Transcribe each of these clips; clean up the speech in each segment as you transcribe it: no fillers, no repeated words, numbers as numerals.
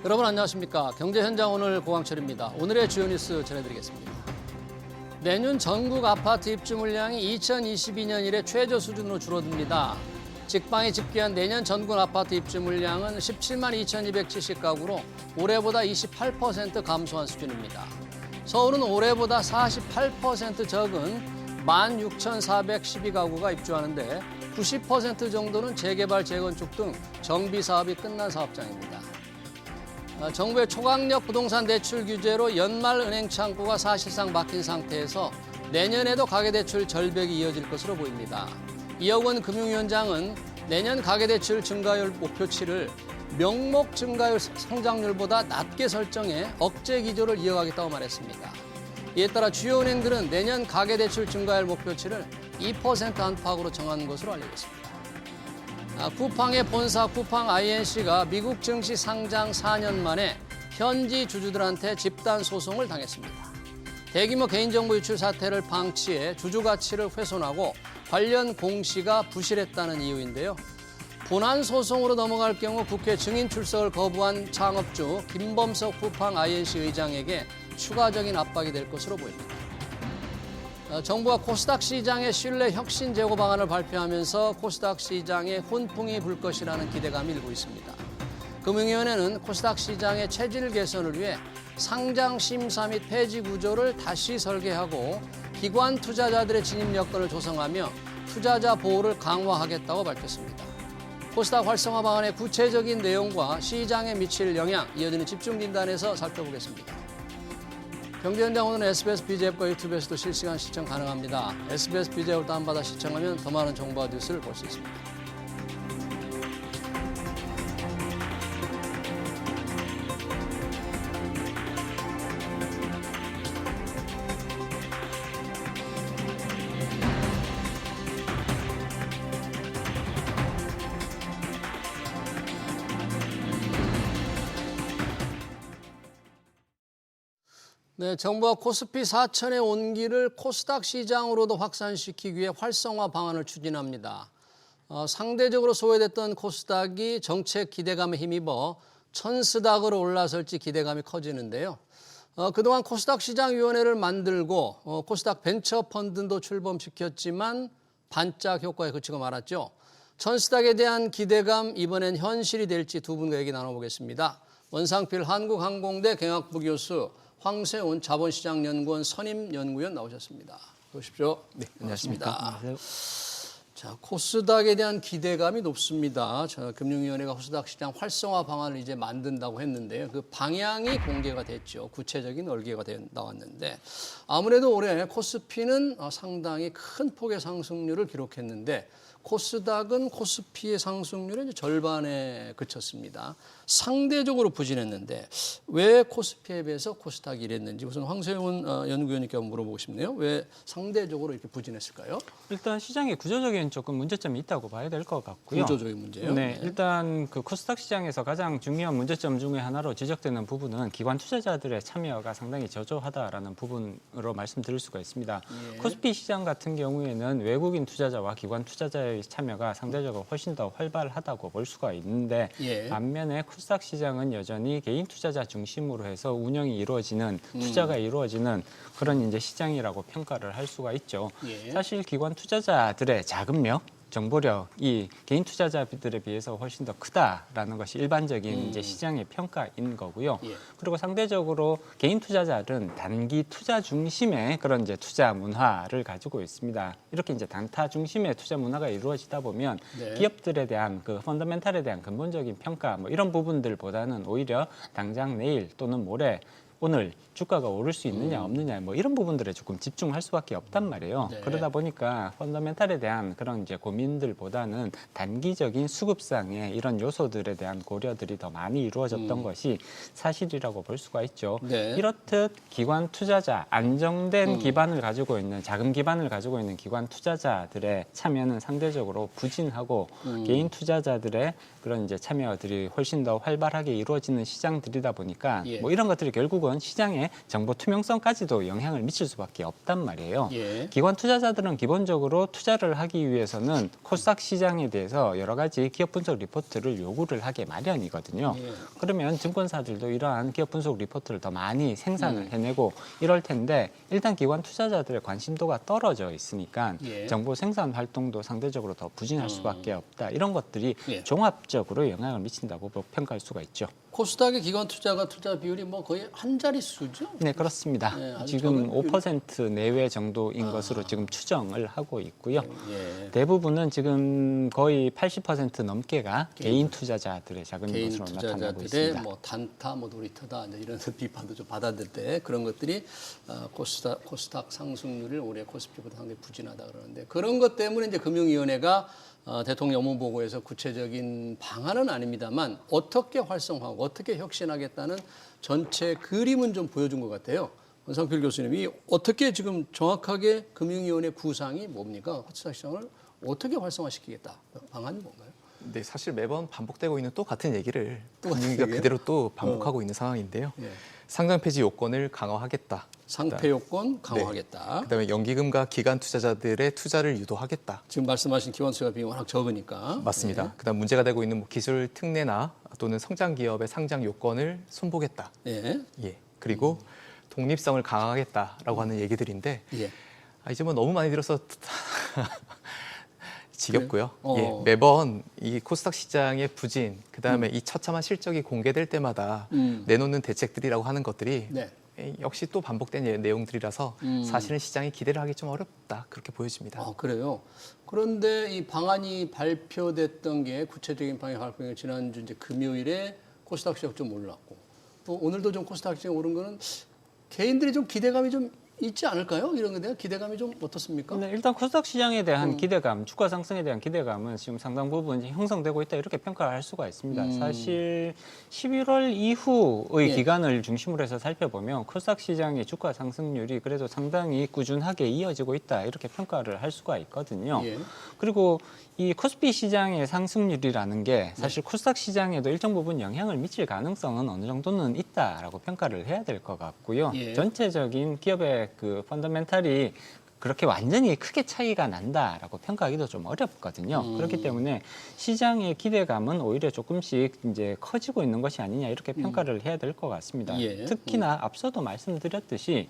여러분 안녕하십니까. 경제현장 오늘 고광철입니다. 오늘의 주요 뉴스 전해드리겠습니다. 내년 전국 아파트 입주 물량이 2022년 이래 최저 수준으로 줄어듭니다. 직방이 집계한 내년 전국 아파트 입주 물량은 17만 2,270가구로 올해보다 28% 감소한 수준입니다. 서울은 올해보다 48% 적은 16,412가구가 입주하는데 90% 정도는 재개발, 재건축 등 정비 사업이 끝난 사업장입니다. 정부의 초강력 부동산 대출 규제로 연말 은행 창구가 사실상 막힌 상태에서 내년에도 가계대출 절벽이 이어질 것으로 보입니다. 이혁원 금융위원장은 내년 가계대출 증가율 목표치를 명목 증가율 성장률보다 낮게 설정해 억제 기조를 이어가겠다고 말했습니다. 이에 따라 주요 은행들은 내년 가계대출 증가율 목표치를 2% 안팎으로 정한 것으로 알려졌습니다. 쿠팡의 본사 쿠팡 INC가 미국 증시 상장 4년 만에 현지 주주들한테 집단 소송을 당했습니다. 대규모 개인정보 유출 사태를 방치해 주주 가치를 훼손하고 관련 공시가 부실했다는 이유인데요. 본안 소송으로 넘어갈 경우 국회 증인 출석을 거부한 창업주 김범석 쿠팡 INC 의장에게 추가적인 압박이 될 것으로 보입니다. 정부가 코스닥 시장의 신뢰 혁신 제고 방안을 발표하면서 코스닥 시장에 훈풍이 불 것이라는 기대감이 일고 있습니다. 금융위원회는 코스닥 시장의 체질 개선을 위해 상장 심사 및 폐지 구조를 다시 설계하고 기관 투자자들의 진입 여건을 조성하며 투자자 보호를 강화하겠다고 밝혔습니다. 코스닥 활성화 방안의 구체적인 내용과 시장에 미칠 영향, 이어지는 집중 진단에서 살펴보겠습니다. 경제현장 오늘은 SBS BJ 앱과 유튜브에서도 실시간 시청 가능합니다. SBS BJ 앱을 다운받아 시청하면 더 많은 정보와 뉴스를 볼 수 있습니다. 네, 정부가 코스피 4천의 온기를 코스닥 시장으로도 확산시키기 위해 활성화 방안을 추진합니다. 상대적으로 소외됐던 코스닥이 정책 기대감에 힘입어 천스닥으로 올라설지 기대감이 커지는데요. 그동안 코스닥 시장위원회를 만들고 코스닥 벤처펀드도 출범시켰지만 반짝 효과에 그치고 말았죠. 천스닥에 대한 기대감 이번엔 현실이 될지 두 분과 얘기 나눠보겠습니다. 원상필 한국항공대 경영학부 교수, 황세훈 자본시장연구원 선임연구위원 나오셨습니다. 오십시오. 네, 안녕하십니까. 반갑습니다. 자, 코스닥에 대한 기대감이 높습니다. 금융위원회가 코스닥 시장 활성화 방안을 이제 만든다고 했는데요. 그 방향이 공개가 됐죠. 구체적인 얼개가 나왔는데 아무래도 올해 코스피는 상당히 큰 폭의 상승률을 기록했는데 코스닥은 코스피의 상승률의 이제 절반에 그쳤습니다. 상대적으로 부진했는데 왜 코스피에 비해서 코스닥이 이랬는지 우선 황세훈 연구위원님께 한번 물어보고 싶네요. 왜 상대적으로 이렇게 부진했을까요? 일단 시장에 구조적인 조금 문제점이 있다고 봐야 될 것 같고요. 구조적인 문제요? 네, 일단 그 코스닥 시장에서 가장 중요한 문제점 중에 하나로 지적되는 부분은 기관 투자자들의 참여가 상당히 저조하다라는 부분으로 말씀드릴 수가 있습니다. 예. 코스피 시장 같은 경우에는 외국인 투자자와 기관 투자자의 참여가 상대적으로 훨씬 더 활발하다고 볼 수가 있는데 예. 반면에 코스닥 시장은 여전히 개인 투자자 중심으로 해서 운영이 이루어지는 투자가 이루어지는 그런 이제 시장이라고 평가를 할 수가 있죠. 예. 사실 기관 투자자들의 자금력, 정보력이 개인 투자자들에 비해서 훨씬 더 크다라는 것이 일반적인 이제 시장의 평가인 거고요. 예. 그리고 상대적으로 개인 투자자들은 단기 투자 중심의 그런 이제 투자 문화를 가지고 있습니다. 이렇게 이제 단타 중심의 투자 문화가 이루어지다 보면 네. 기업들에 대한 그 펀더멘탈에 대한 근본적인 평가 뭐 이런 부분들보다는 오히려 당장 내일 또는 모레 오늘 주가가 오를 수 있느냐 없느냐 뭐 이런 부분들에 조금 집중할 수밖에 없단 말이에요. 네. 그러다 보니까 펀더멘탈에 대한 그런 이제 고민들보다는 단기적인 수급상의 이런 요소들에 대한 고려들이 더 많이 이루어졌던 것이 사실이라고 볼 수가 있죠. 네. 이렇듯 기관 투자자, 안정된 기반을 가지고 있는 자금 기반을 가지고 있는 기관 투자자들의 참여는 상대적으로 부진하고 개인 투자자들의 그런 이제 참여들이 훨씬 더 활발하게 이루어지는 시장들이다 보니까 예. 뭐 이런 것들이 결국은 결국은 시장의 정보 투명성까지도 영향을 미칠 수밖에 없단 말이에요. 예. 기관 투자자들은 기본적으로 투자를 하기 위해서는 코스닥 시장에 대해서 여러 가지 기업 분석 리포트를 요구를 하게 마련이거든요. 예. 그러면 증권사들도 이러한 기업 분석 리포트를 더 많이 생산을 해내고 이럴 텐데 일단 기관 투자자들의 관심도가 떨어져 있으니까 예. 정보 생산 활동도 상대적으로 더 부진할 수밖에 없다. 이런 것들이 예. 종합적으로 영향을 미친다고 평가할 수가 있죠. 코스닥의 기관 투자가 투자 비율이 뭐 거의 한 자릿수죠? 네, 그렇습니다. 네, 아주 지금 적은 비율. 5% 내외 정도인 것으로 지금 추정을 하고 있고요. 예. 대부분은 지금 거의 80% 넘게가 개인 투자자들의 자금인 개인 것으로 나타나고 투자자들의 있습니다. 뭐 단타, 뭐 놀이터다 이제 이런 비판도 좀 받아들 때 그런 것들이 코스닥 상승률을 올해 코스피보다 상당히 부진하다 그러는데 그런 것 때문에 이제 금융위원회가 대통령 업무보고에서 구체적인 방안은 아닙니다만 어떻게 활성화하고 어떻게 혁신하겠다는 전체 그림은 좀 보여준 것 같아요. 원상필 교수님이 어떻게 지금 정확하게 금융위원회 구상이 뭡니까? 코스닥 시장을 어떻게 활성화시키겠다. 방안이 뭔가요? 네, 사실 매번 반복되고 있는 또 같은 얘기를 또 같은 금융위가 얘기예요? 그대로 또 반복하고 있는 상황인데요. 예. 상장 폐지 요건을 강화하겠다. 상폐 요건 강화하겠다. 그다음에 연기금과 기관 투자자들의 투자를 유도하겠다. 지금 말씀하신 기관 투자 비용이 워낙 적으니까. 맞습니다. 그다음 문제가 되고 있는 뭐 기술 특례나 또는 성장 기업의 상장 요건을 손보겠다. 예. 예. 그리고 독립성을 강화하겠다라고 하는 얘기들인데 예. 이제 뭐 너무 많이 들어서 지겹고요. 어. 예, 매번 이 코스닥 시장의 부진, 그다음에 이 처참한 실적이 공개될 때마다 내놓는 대책들이라고 하는 것들이 네. 역시 또 반복된 내용들이라서 사실은 시장이 기대를 하기 좀 어렵다 그렇게 보여집니다. 그래요. 그런데 이 방안이 발표됐던 게 구체적인 방향 발표가 지난주 이제 금요일에 코스닥 시장 좀 올랐고 또 오늘도 좀 코스닥 시장 오른 거는 개인들이 좀 기대감이 좀 있지 않을까요? 이런 거에 대한 기대감이 좀 어떻습니까? 네, 일단 코스닥 시장에 대한 기대감, 주가 상승에 대한 기대감은 지금 상당 부분 형성되고 있다 이렇게 평가할 수가 있습니다. 사실 11월 이후의 예. 기간을 중심으로 해서 살펴보면 코스닥 시장의 주가 상승률이 그래도 상당히 꾸준하게 이어지고 있다 이렇게 평가를 할 수가 있거든요. 예. 그리고 이 코스피 시장의 상승률이라는 게 사실 코스닥 시장에도 일정 부분 영향을 미칠 가능성은 어느 정도는 있다라고 평가를 해야 될 것 같고요. 예. 전체적인 기업의 그 펀더멘탈이 그렇게 완전히 크게 차이가 난다라고 평가하기도 좀 어렵거든요. 그렇기 때문에 시장의 기대감은 오히려 조금씩 이제 커지고 있는 것이 아니냐 이렇게 평가를 해야 될 것 같습니다. 예. 특히나 앞서도 말씀드렸듯이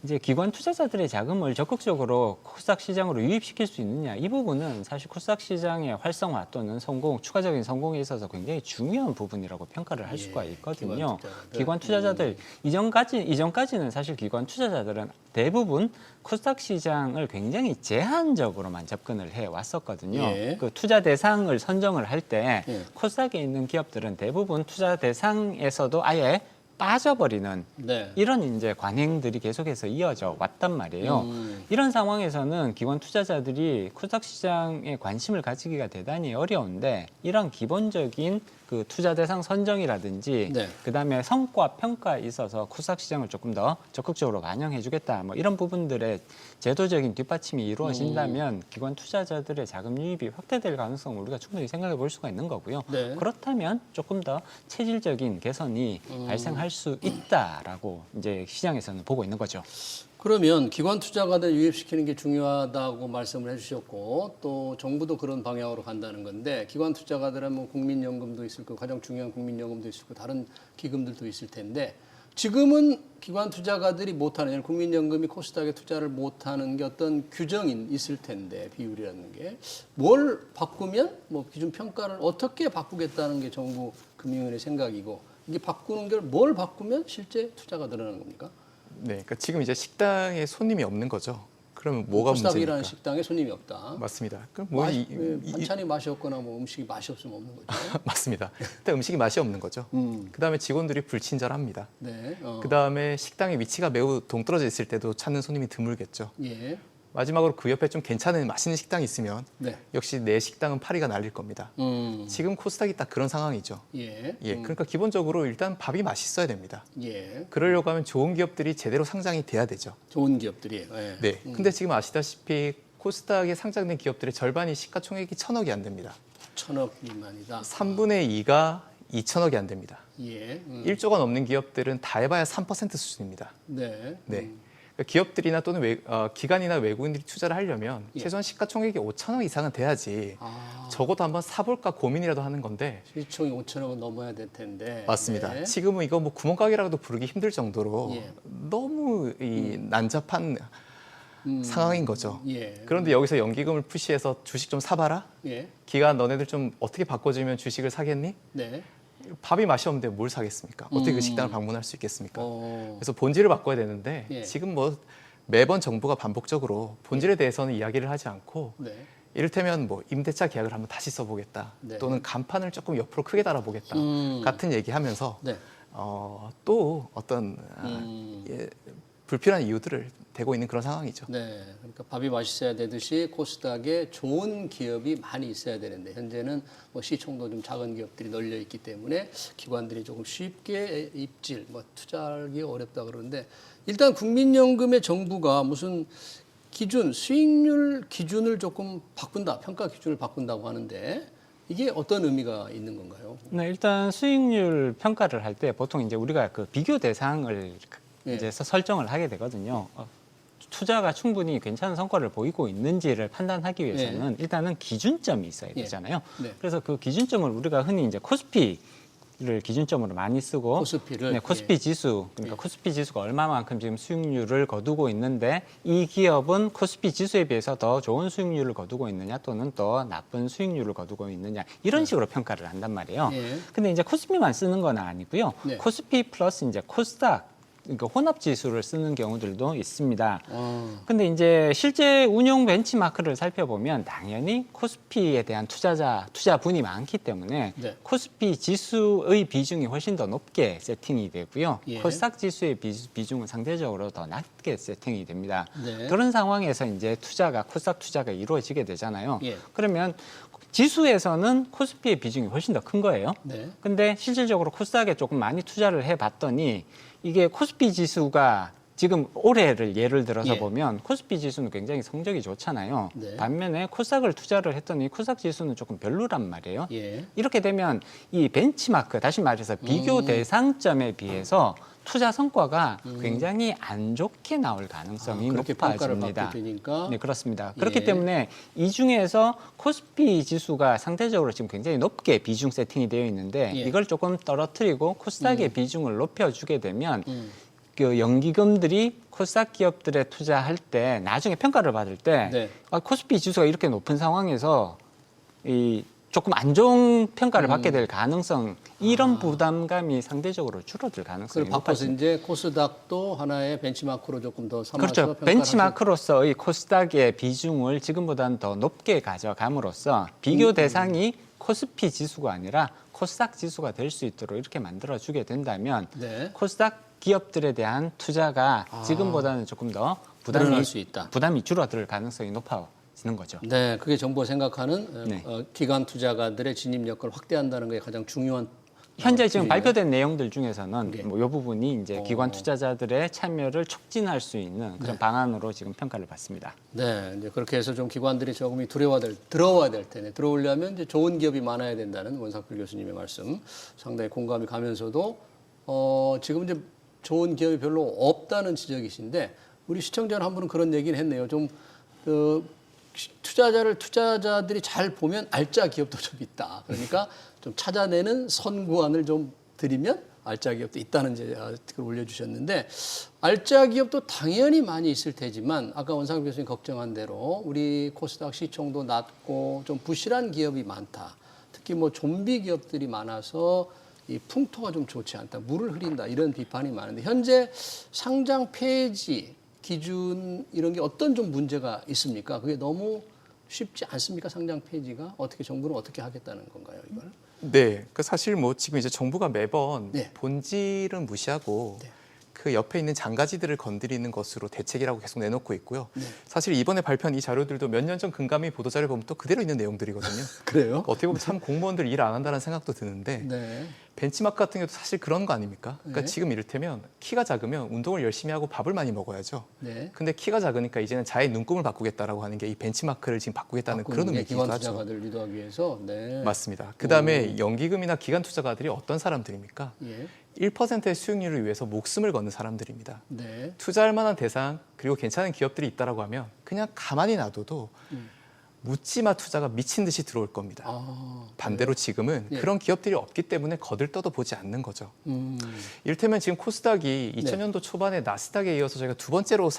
이제 기관 투자자들의 자금을 적극적으로 코스닥 시장으로 유입시킬 수 있느냐 이 부분은 사실 코스닥 시장의 활성화 또는 성공, 추가적인 성공에 있어서 굉장히 중요한 부분이라고 평가를 할 수가 있거든요. 기관 투자자들 이전까지는 사실 기관 투자자들은 대부분 코스닥 시장을 굉장히 제한적으로만 접근을 해 왔었거든요. 예. 그 투자 대상을 선정을 할 때 예. 코스닥에 있는 기업들은 대부분 투자 대상에서도 아예 빠져버리는 네. 이런 이제 관행들이 계속해서 이어져 왔단 말이에요. 이런 상황에서는 기관 투자자들이 코스닥 시장에 관심을 가지기가 대단히 어려운데 이런 기본적인 그 투자 대상 선정이라든지 네. 그다음에 성과 평가에 있어서 코스닥 시장을 조금 더 적극적으로 반영해주겠다 뭐 이런 부분들의 제도적인 뒷받침이 이루어진다면 기관 투자자들의 자금 유입이 확대될 가능성을 우리가 충분히 생각해 볼 수가 있는 거고요. 네. 그렇다면 조금 더 체질적인 개선이 발생할 수 있다라고 이제 시장에서는 보고 있는 거죠. 그러면 기관 투자가들 유입시키는 게 중요하다고 말씀을 해주셨고 또 정부도 그런 방향으로 간다는 건데 기관 투자가들은 뭐 국민연금도 있을 거고 가장 중요한 국민연금도 있을 거고 다른 기금들도 있을 텐데 지금은 기관 투자가들이 못하는 예를 국민연금이 코스닥에 투자를 못하는 게 어떤 규정이 있을 텐데 비율이라는 게 뭘 바꾸면 뭐 기준 평가를 어떻게 바꾸겠다는 게 정부 금융위원회 생각이고 이게 바꾸는 걸 뭘 바꾸면 실제 투자가 늘어나는 겁니까? 네, 그러니까 지금 이제 식당에 손님이 없는 거죠. 그러면 뭐가 문제입니까? 코스닥이라는 식당에 손님이 없다. 맞습니다. 그럼 뭐 반찬이 맛이 없거나 뭐 음식이 맛이 없으면 없는 거죠. 맞습니다. 일단 음식이 맛이 없는 거죠. 그다음에 직원들이 불친절합니다. 네. 그다음에 식당의 위치가 매우 동떨어져 있을 때도 찾는 손님이 드물겠죠. 예. 마지막으로 그 옆에 좀 괜찮은 맛있는 식당이 있으면 네. 역시 내 식당은 파리가 날릴 겁니다. 지금 코스닥이 딱 그런 상황이죠. 예. 예, 그러니까 기본적으로 일단 밥이 맛있어야 됩니다. 예. 그러려고 하면 좋은 기업들이 제대로 상장이 돼야 되죠. 좋은 기업들이. 예. 네. 근데 지금 아시다시피 코스닥에 상장된 기업들의 절반이 시가총액이 1,000억이 안 됩니다. 1,000억 미만이다. 3분의 2가 2천억이 안 됩니다. 예. 1조가 넘는 기업들은 다 해봐야 3% 수준입니다. 네. 네. 기업들이나 또는 기관이나 외국인들이 투자를 하려면 예. 최소한 시가총액이 5천억 이상은 돼야지 적어도 한번 사볼까 고민이라도 하는 건데 시총이 5천억은 넘어야 될 텐데. 맞습니다. 네. 지금은 이거 뭐 구멍가게라고도 부르기 힘들 정도로 예. 너무 이 난잡한 상황인 거죠. 예. 그런데 여기서 연기금을 푸시해서 주식 좀 사봐라? 예. 기관 너네들 좀 어떻게 바꿔주면 주식을 사겠니? 네. 밥이 맛이 없는데 뭘 사겠습니까? 어떻게 그 식당을 방문할 수 있겠습니까? 어. 그래서 본질을 바꿔야 되는데 예. 지금 뭐 매번 정부가 반복적으로 본질에 대해서는 이야기를 하지 않고 네. 이를테면 뭐 임대차 계약을 한번 다시 써보겠다 네. 또는 간판을 조금 옆으로 크게 달아보겠다 같은 얘기하면서 네. 또 어떤 불필요한 이유들을 대고 있는 그런 상황이죠. 네, 그러니까 밥이 맛있어야 되듯이 코스닥에 좋은 기업이 많이 있어야 되는데 현재는 뭐 시총도 좀 작은 기업들이 널려 있기 때문에 기관들이 조금 쉽게 입질, 뭐 투자하기 어렵다 그러는데 일단 국민연금의 정부가 무슨 기준, 수익률 기준을 조금 바꾼다, 평가 기준을 바꾼다고 하는데 이게 어떤 의미가 있는 건가요? 네, 일단 수익률 평가를 할 때 보통 이제 우리가 그 비교 대상을 예. 이제 설정을 하게 되거든요. 투자가 충분히 괜찮은 성과를 보이고 있는지를 판단하기 위해서는 일단은 기준점이 있어야 예. 되잖아요. 네. 그래서 그 기준점을 우리가 흔히 이제 코스피를 기준점으로 많이 쓰고 코스피를? 네, 코스피 지수 그러니까 코스피 지수가 얼마만큼 지금 수익률을 거두고 있는데 이 기업은 코스피 지수에 비해서 더 좋은 수익률을 거두고 있느냐 또는 더 나쁜 수익률을 거두고 있느냐 이런 식으로 평가를 한단 말이에요. 예. 근데 이제 코스피만 쓰는 건 아니고요. 네. 코스피 플러스 이제 코스닥 그러니까 혼합 지수를 쓰는 경우들도 있습니다. 근데 이제 실제 운용 벤치마크를 살펴보면 당연히 코스피에 대한 투자분이 많기 때문에 네. 코스피 지수의 비중이 훨씬 더 높게 세팅이 되고요. 예. 코스닥 지수의 비중은 상대적으로 더 낮게 세팅이 됩니다. 네. 그런 상황에서 이제 코스닥 투자가 이루어지게 되잖아요. 예. 그러면 지수에서는 코스피의 비중이 훨씬 더 큰 거예요. 네. 근데 실질적으로 코스닥에 조금 많이 투자를 해봤더니 이게 코스피 지수가 지금 올해를 예를 들어서 예. 보면 코스피 지수는 굉장히 성적이 좋잖아요. 네. 반면에 코스닥을 투자를 했더니 코스닥 지수는 조금 별로란 말이에요. 예. 이렇게 되면 이 벤치마크, 다시 말해서 비교 대상점에 비해서 투자 성과가 굉장히 안 좋게 나올 가능성이 그렇게 평가를 높아집니다. 받게 되니까. 네, 그렇습니다. 예. 그렇기 때문에 이 중에서 코스피 지수가 상대적으로 지금 굉장히 높게 비중 세팅이 되어 있는데 예. 이걸 조금 떨어뜨리고 코스닥의 비중을 높여주게 되면 그 연기금들이 코스닥 기업들에 투자할 때 나중에 평가를 받을 때 네. 코스피 지수가 이렇게 높은 상황에서 조금 안 좋은 평가를 받게 될 가능성 이런 부담감이 상대적으로 줄어들 가능성이 그걸 바꿔서 높아집니다. 이제 코스닥도 하나의 벤치마크로 조금 더 삼아서 그렇죠. 평가를 벤치마크로서의 코스닥의 비중을 지금보다는 더 높게 가져감으로써 비교 대상이 코스피 지수가 아니라 코스닥 지수가 될 수 있도록 이렇게 만들어주게 된다면 네. 코스닥 기업들에 대한 투자가 지금보다는 조금 더 늘어날 수 있다. 부담이 줄어들 가능성이 높아지는 거죠. 네, 그게 정부가 생각하는 네. 기관 투자가들의 진입력을 확대한다는 게 가장 중요한 현재 지금 기준이네요. 발표된 내용들 중에서는 네. 뭐 이 부분이 이제 기관 투자자들의 참여를 촉진할 수 있는 그런 방안으로 지금 평가를 받습니다. 네, 이제 그렇게 해서 좀 기관들이 조금이 들어와야 될 텐데 들어오려면 이제 좋은 기업이 많아야 된다는 원상필 교수님의 말씀 상당히 공감이 가면서도 지금 이제 좋은 기업이 별로 없다는 지적이신데 우리 시청자 한 분은 그런 얘기를 했네요. 좀 투자자들이 잘 보면 알짜 기업도 좀 있다. 그러니까 좀 찾아내는 선구안을 좀 드리면 알짜 기업도 있다는 댓글을 올려주셨는데 알짜 기업도 당연히 많이 있을 테지만 아까 원상필 교수님 걱정한 대로 우리 코스닥 시총도 낮고 좀 부실한 기업이 많다. 특히 뭐 좀비 기업들이 많아서 이 풍토가 좀 좋지 않다. 물을 흐린다. 이런 비판이 많은데 현재 상장 폐지 기준 이런 게 어떤 좀 문제가 있습니까? 그게 너무 쉽지 않습니까? 상장 폐지가 어떻게 정부는 어떻게 하겠다는 건가요, 이걸? 네, 그 사실 뭐 지금 이제 정부가 매번 네. 본질은 무시하고 네. 그 옆에 있는 장가지들을 건드리는 것으로 대책이라고 계속 내놓고 있고요. 네. 사실 이번에 발표한 이 자료들도 몇 년 전 금감위 보도자료 보면 또 그대로 있는 내용들이거든요. 그래요? 어떻게 보면 참 공무원들 일 안 한다는 생각도 드는데 네. 벤치마크 같은 경우도 사실 그런 거 아닙니까? 그러니까 네. 지금 이를테면 키가 작으면 운동을 열심히 하고 밥을 많이 먹어야죠. 네. 근데 키가 작으니까 이제는 자의 눈금을 바꾸겠다라고 하는 게 이 벤치마크를 지금 바꾸겠다는 그런 의미이기도 기관 하죠. 투자가들 유도하기 위해서. 네. 맞습니다. 그다음에 연기금이나 기관 투자가들이 어떤 사람들입니까? 예. 1%의 수익률을 위해서 목숨을 거는 사람들입니다. 네. 투자할 만한 대상 그리고 괜찮은 기업들이 있다라고 하면 그냥 가만히 놔둬도 묻지마 투자가 미친 듯이 들어올 겁니다. 아, 반대로 지금은 예. 그런 기업들이 없기 때문에 거들떠도 보지 않는 거죠. 음. 이를테면 지금 코스닥이 2000년도 초반에 나스닥에 이어서 저희가 두 번째로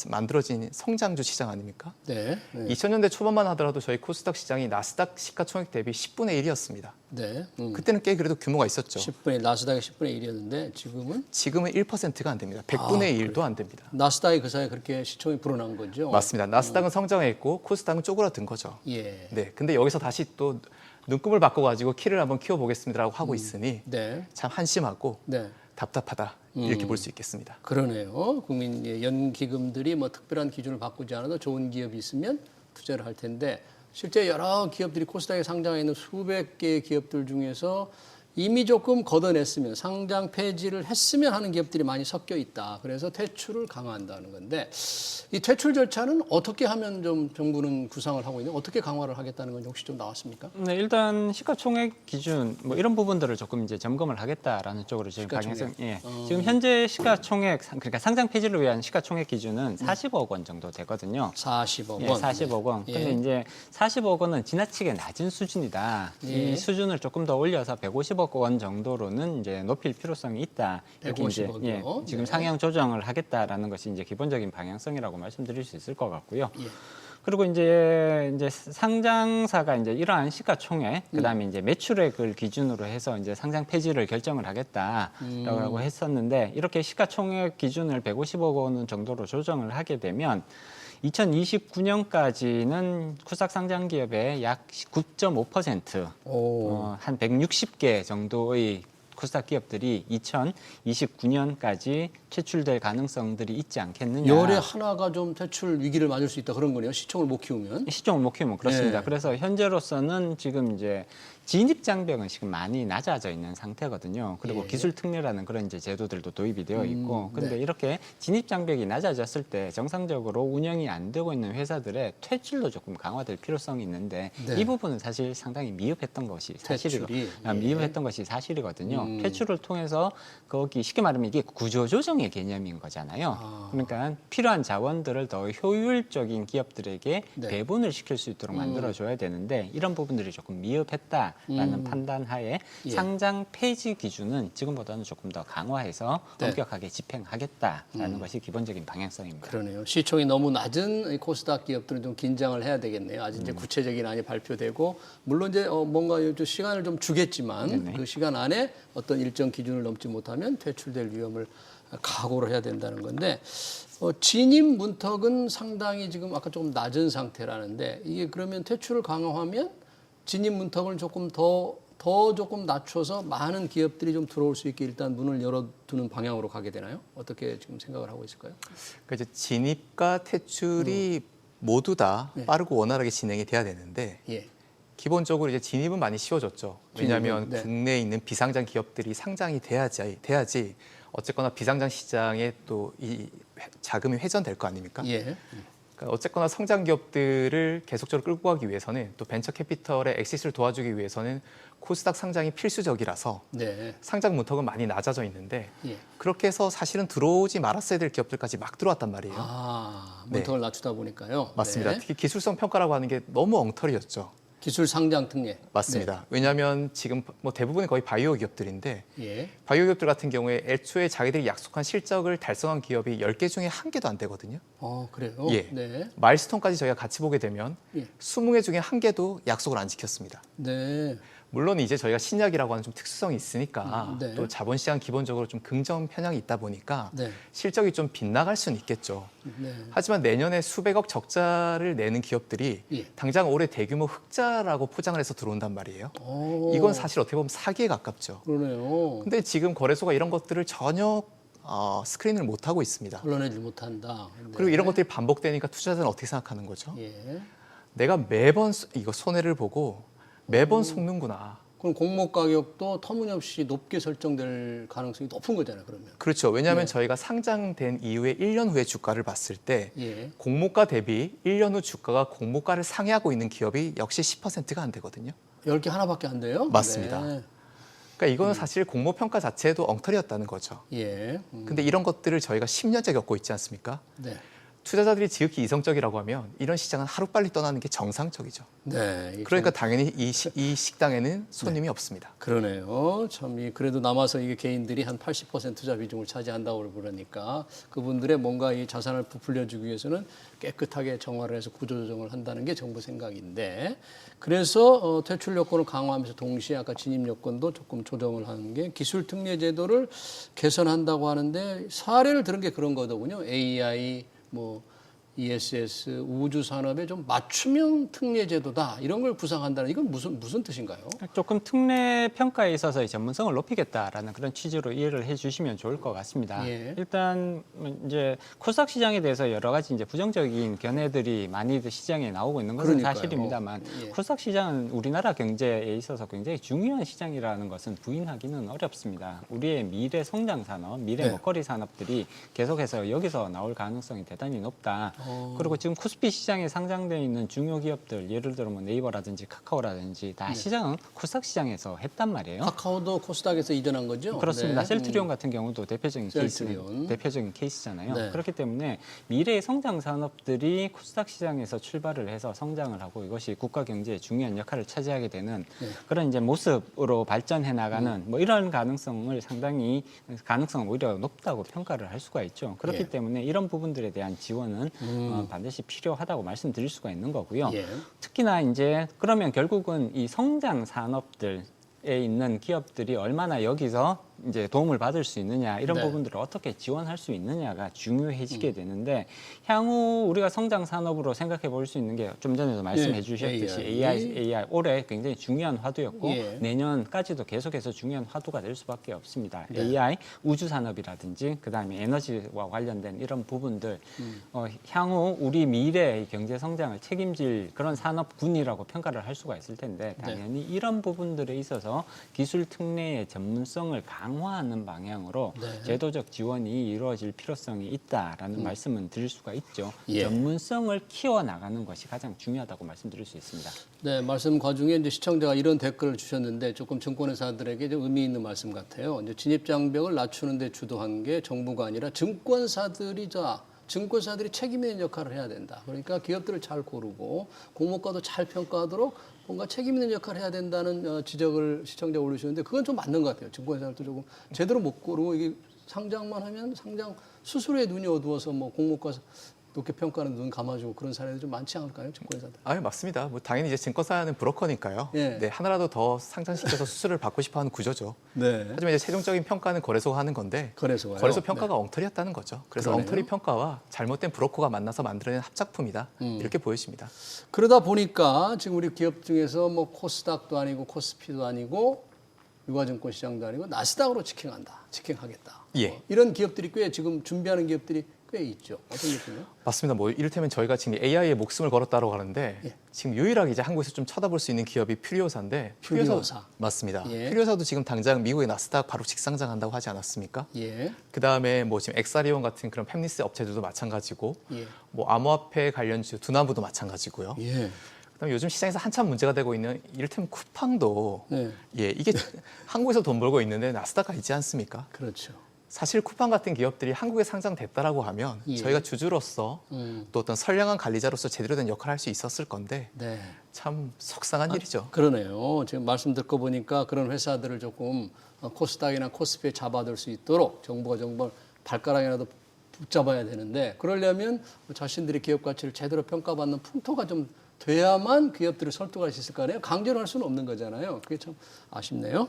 만들어진 성장주 시장 아닙니까? 네. 네. 2000년대 초반만 하더라도 저희 코스닥 시장이 나스닥 시가총액 대비 10분의 1이었습니다. 네. 그때는 꽤 그래도 규모가 있었죠. 10분의 나스닥이 10분의 1이었는데 지금은 지금은 1%가 안 됩니다. 100분의 1도 안 됩니다. 나스닥이 그 사이에 그렇게 시총이 불어난 거죠. 맞습니다. 나스닥은 성장했고 코스닥은 쪼그라든 거죠. 예. 네, 근데 여기서 다시 또 눈금을 바꿔가지고 키를 한번 키워보겠습니다라고 하고 있으니 네. 참 한심하고 네. 답답하다 이렇게 볼 수 있겠습니다. 그러네요. 국민 연기금들이 뭐 특별한 기준을 바꾸지 않아도 좋은 기업이 있으면 투자를 할 텐데 실제 여러 기업들이 코스닥에 상장해 있는 수백 개의 기업들 중에서 이미 조금 걷어냈으면 상장 폐지를 했으면 하는 기업들이 많이 섞여 있다. 그래서 퇴출을 강화한다는 건데 이 퇴출 절차는 어떻게 하면 좀 정부는 구상을 하고 있는 어떻게 강화를 하겠다는 건 혹시 좀 나왔습니까? 네, 일단 시가총액 기준 뭐 이런 부분들을 조금 이제 점검을 하겠다라는 쪽으로 지금 시가총액. 방향성. 예. 지금 현재 시가총액 그러니까 상장 폐지를 위한 시가총액 기준은 40억 원 정도 되거든요. 40억 원. 예, 40억 원. 예. 근데 이제 40억 원은 지나치게 낮은 수준이다. 예. 이 수준을 조금 더 올려서 150억 원 정도로는 이제 높일 필요성이 있다. 이렇게 이제 150억 예, 이요? 지금 네. 상향 조정을 하겠다라는 것이 이제 기본적인 방향성이라고 말씀드릴 수 있을 것 같고요. 예. 그리고 이제 상장사가 이제 이러한 시가총액, 그다음에 이제 매출액을 기준으로 해서 이제 상장 폐지를 결정을 하겠다라고 했었는데 이렇게 시가총액 기준을 150억 원 정도로 조정을 하게 되면 2029년까지는 코스닥 상장 기업의 약 9.5%, 한 160개 정도의 코스닥 기업들이 2029년까지 퇴출될 가능성들이 있지 않겠느냐. 열에 하나가 좀 퇴출 위기를 맞을 수 있다 그런 거네요. 시총을 못 키우면. 시총을 못 키우면 그렇습니다. 네. 그래서 현재로서는 지금 이제 진입 장벽은 지금 많이 낮아져 있는 상태거든요. 그리고 예. 기술 특례라는 그런 이제 제도들도 도입이 되어 있고, 근데 네. 이렇게 진입 장벽이 낮아졌을 때 정상적으로 운영이 안 되고 있는 회사들의 퇴출도 조금 강화될 필요성이 있는데 네. 이 부분은 사실 상당히 미흡했던 것이 사실이고, 퇴출이. 미흡했던 것이 사실이거든요. 음. 퇴출을 통해서 거기 쉽게 말하면 이게 구조 조정의 개념인 거잖아요. 그러니까 필요한 자원들을 더 효율적인 기업들에게 네. 배분을 시킬 수 있도록 만들어줘야 되는데 이런 부분들이 조금 미흡했다라는 판단하에 예. 상장 폐지 기준은 지금보다는 조금 더 강화해서 네. 엄격하게 집행하겠다라는 것이 기본적인 방향성입니다. 그러네요. 시총이 너무 낮은 이 코스닥 기업들은 좀 긴장을 해야 되겠네요. 아직 이제 구체적인 안이 발표되고 물론 이제 뭔가 좀 시간을 좀 주겠지만 네네. 그 시간 안에 어떤 일정 기준을 넘지 못하면 퇴출될 위험을 각오를 해야 된다는 건데 진입 문턱은 상당히 지금 아까 조금 낮은 상태라는데 이게 그러면 퇴출을 강화하면 진입 문턱을 조금 더 조금 낮춰서 많은 기업들이 좀 들어올 수 있게 일단 문을 열어두는 방향으로 가게 되나요? 어떻게 지금 생각을 하고 있을까요? 그러니까 이제 진입과 퇴출이 모두 다 네. 빠르고 원활하게 진행이 돼야 되는데 예. 기본적으로 이제 진입은 많이 쉬워졌죠. 왜냐하면 네. 국내에 있는 비상장 기업들이 상장이 돼야지 어쨌거나 비상장 시장에 또 이 자금이 회전될 거 아닙니까? 예. 그러니까 어쨌거나 성장 기업들을 계속적으로 끌고 가기 위해서는 또 벤처 캐피털의 엑시스를 도와주기 위해서는 코스닥 상장이 필수적이라서 네. 상장 문턱은 많이 낮아져 있는데 예. 그렇게 해서 사실은 들어오지 말았어야 될 기업들까지 막 들어왔단 말이에요. 아, 네. 문턱을 낮추다 보니까요. 맞습니다. 네. 특히 기술성 평가라고 하는 게 너무 엉터리였죠. 기술 상장 특례. 맞습니다. 왜냐하면 지금 뭐 대부분이 거의 바이오 기업들인데 네. 예. 바이오 기업들 같은 경우에 애초에 자기들이 약속한 실적을 달성한 기업이 10개 중에 1개도 안 되거든요. 그래요? 예. 네. 마일스톤까지 저희가 같이 보게 되면 예. 20개 중에 1개도 약속을 안 지켰습니다. 네. 물론 이제 저희가 신약이라고 하는 좀 특수성이 있으니까 네. 또 자본시장 기본적으로 좀 긍정 편향이 있다 보니까 네. 실적이 좀 빗나갈 수는 있겠죠. 네. 하지만 내년에 수백억 적자를 내는 기업들이 예. 당장 올해 대규모 흑자라고 포장을 해서 들어온단 말이에요. 오, 이건 사실 어떻게 보면 사기에 가깝죠. 그러네요. 근데 지금 거래소가 이런 것들을 전혀 스크린을 못 하고 있습니다. 걸러내지 못한다. 네. 그리고 이런 것들이 반복되니까 투자자는 어떻게 생각하는 거죠? 예. 내가 매번 이거 손해를 보고 매번 속는구나. 그럼 공모 가격도 터무니없이 높게 설정될 가능성이 높은 거잖아요. 그러면. 그렇죠. 왜냐하면 네. 저희가 상장된 이후에 1년 후의 주가를 봤을 때 예. 공모가 대비 1년 후 주가가 공모가를 상회하고 있는 기업이 역시 10%가 안 되거든요. 10개 하나밖에 안 돼요? 맞습니다. 네. 그러니까 이거는 사실 공모 평가 자체도 엉터리였다는 거죠. 예. 근데 이런 것들을 저희가 10년째 겪고 있지 않습니까? 네. 투자자들이 지극히 이성적이라고 하면 이런 시장은 하루빨리 떠나는 게 정상적이죠. 네. 이게 그러니까 참 당연히 이 식당에는 손님이 없습니다. 그러네요. 참 그래도 남아서 이게 개인들이 한 80% 투자 비중을 차지한다고 그러니까 그분들의 뭔가 이 자산을 부풀려주기 위해서는 깨끗하게 정화를 해서 구조조정을 한다는 게 정부 생각인데 그래서 퇴출 요건을 강화하면서 동시에 아까 진입 요건도 조금 조정을 하는 게 기술 특례 제도를 개선한다고 하는데 사례를 들은 게 그런 거더군요. AI 뭐 ESS 우주 산업에 좀 맞춤형 특례 제도다 이런 걸 구상한다는 이건 무슨 뜻인가요? 조금 특례 평가에 있어서 전문성을 높이겠다라는 그런 취지로 이해를 해주시면 좋을 것 같습니다. 예. 일단 이제 코스닥 시장에 대해서 여러 가지 이제 부정적인 견해들이 많이 시장에 나오고 있는 것은 그러니까요. 사실입니다만 예. 코스닥 시장은 우리나라 경제에 있어서 굉장히 중요한 시장이라는 것은 부인하기는 어렵습니다. 우리의 미래 성장 산업, 미래 네. 먹거리 산업들이 계속해서 여기서 나올 가능성이 대단히 높다. 그리고 지금 코스피 시장에 상장되어 있는 중요 기업들, 예를 들어 뭐 네이버라든지 카카오라든지 다 시장은 코스닥 시장에서 했단 말이에요. 카카오도 코스닥에서 이전한 거죠? 그렇습니다. 네. 셀트리온 같은 경우도 대표적인 셀트리온. 케이스잖아요. 네. 그렇기 때문에 미래의 성장 산업들이 코스닥 시장에서 출발을 해서 성장을 하고 이것이 국가 경제에 중요한 역할을 차지하게 되는 그런 이제 모습으로 발전해 나가는 뭐 이런 가능성을 상당히 가능성은 오히려 높다고 평가를 할 수가 있죠. 그렇기 예. 때문에 이런 부분들에 대한 지원은 반드시 필요하다고 말씀드릴 수가 있는 거고요. 예. 특히나 이제 그러면 결국은 이 성장 산업들에 있는 기업들이 얼마나 여기서 이제 도움을 받을 수 있느냐 이런 네. 부분들을 어떻게 지원할 수 있느냐가 중요해지게 되는데 향후 우리가 성장 산업으로 생각해 볼 수 있는 게 좀 전에도 말씀해 예, 주셨듯이 AI. AI 올해 굉장히 중요한 화두였고 예. 내년까지도 계속해서 중요한 화두가 될 수밖에 없습니다. 네. AI 우주 산업이라든지 그다음에 에너지와 관련된 이런 부분들 향후 우리 미래의 경제 성장을 책임질 그런 산업군이라고 평가를 할 수가 있을 텐데 당연히 이런 부분들에 있어서 기술 특례의 전문성을 강화하는 방향으로 네. 제도적 지원이 이루어질 필요성이 있다라는 말씀은 드릴 수가 있죠. 예. 전문성을 키워나가는 것이 가장 중요하다고 말씀드릴 수 있습니다. 네, 말씀 과중에 이제 시청자가 이런 댓글을 주셨는데 조금 증권회사들에게 좀 의미 있는 말씀 같아요. 이제 진입 장벽을 낮추는 데 주도한 게 정부가 아니라 증권사들이 책임 있는 역할을 해야 된다. 그러니까 기업들을 잘 고르고 공모가도 잘 평가하도록 뭔가 책임 있는 역할을 해야 된다는 지적을 시청자가 올리셨는데 그건 좀 맞는 것 같아요. 증권사들도 조금 제대로 못 고르고 이게 상장만 하면 상장 수수료에 눈이 어두워서 뭐 공모가 높게 평가하는 눈 감아주고 그런 사례도 좀 많지 않을까요? 증권사들. 맞습니다. 뭐 당연히 이제 증권사는 브로커니까요. 예. 네, 하나라도 더 상장시켜서 수수료를 받고 싶어하는 구조죠. 네. 하지만 이제 최종적인 평가는 거래소가 하는 건데 거래소가요? 거래소 평가가 엉터리였다는 거죠. 그래서 그러네요. 엉터리 평가와 잘못된 브로커가 만나서 만들어낸 합작품이다. 이렇게 보여집니다. 그러다 보니까 지금 우리 기업 중에서 뭐 코스닥도 아니고 코스피도 아니고 유가증권 시장도 아니고 나스닥으로 직행하겠다. 예. 이런 기업들이 꽤 지금 준비하는 기업들이 꽤 있죠. 어떤 느낌이요? 맞습니다. 뭐 이를테면 저희가 지금 AI에 목숨을 걸었다고 하는데 예. 지금 유일하게 이제 한국에서 좀 쳐다볼 수 있는 기업이 퓨리오사인데 퓨리오사. 맞습니다. 예. 퓨리오사도 지금 당장 미국의 나스닥 바로 직상장한다고 하지 않았습니까? 예. 그다음에 뭐 지금 엑사리온 같은 그런 팹리스 업체들도 마찬가지고 예. 뭐 암호화폐 관련주 두나무도 마찬가지고요. 예. 그다음에 요즘 시장에서 한참 문제가 되고 있는 이를테면 쿠팡도 네. 이게 한국에서 돈 벌고 있는데 나스닥가 있지 않습니까? 그렇죠. 사실 쿠팡 같은 기업들이 한국에 상장됐다라고 하면 예. 저희가 주주로서 또 어떤 선량한 관리자로서 제대로 된 역할을 할 수 있었을 건데 네. 참 속상한 일이죠. 그러네요. 지금 말씀 듣고 보니까 그런 회사들을 조금 코스닥이나 코스피에 잡아둘 수 있도록 정부가 정말 발가락이라도 붙잡아야 되는데 그러려면 자신들의 기업 가치를 제대로 평가받는 풍토가 좀 돼야만 기업들을 설득할 수 있을 거 아니에요. 강제로 할 수는 없는 거잖아요. 그게 참 아쉽네요.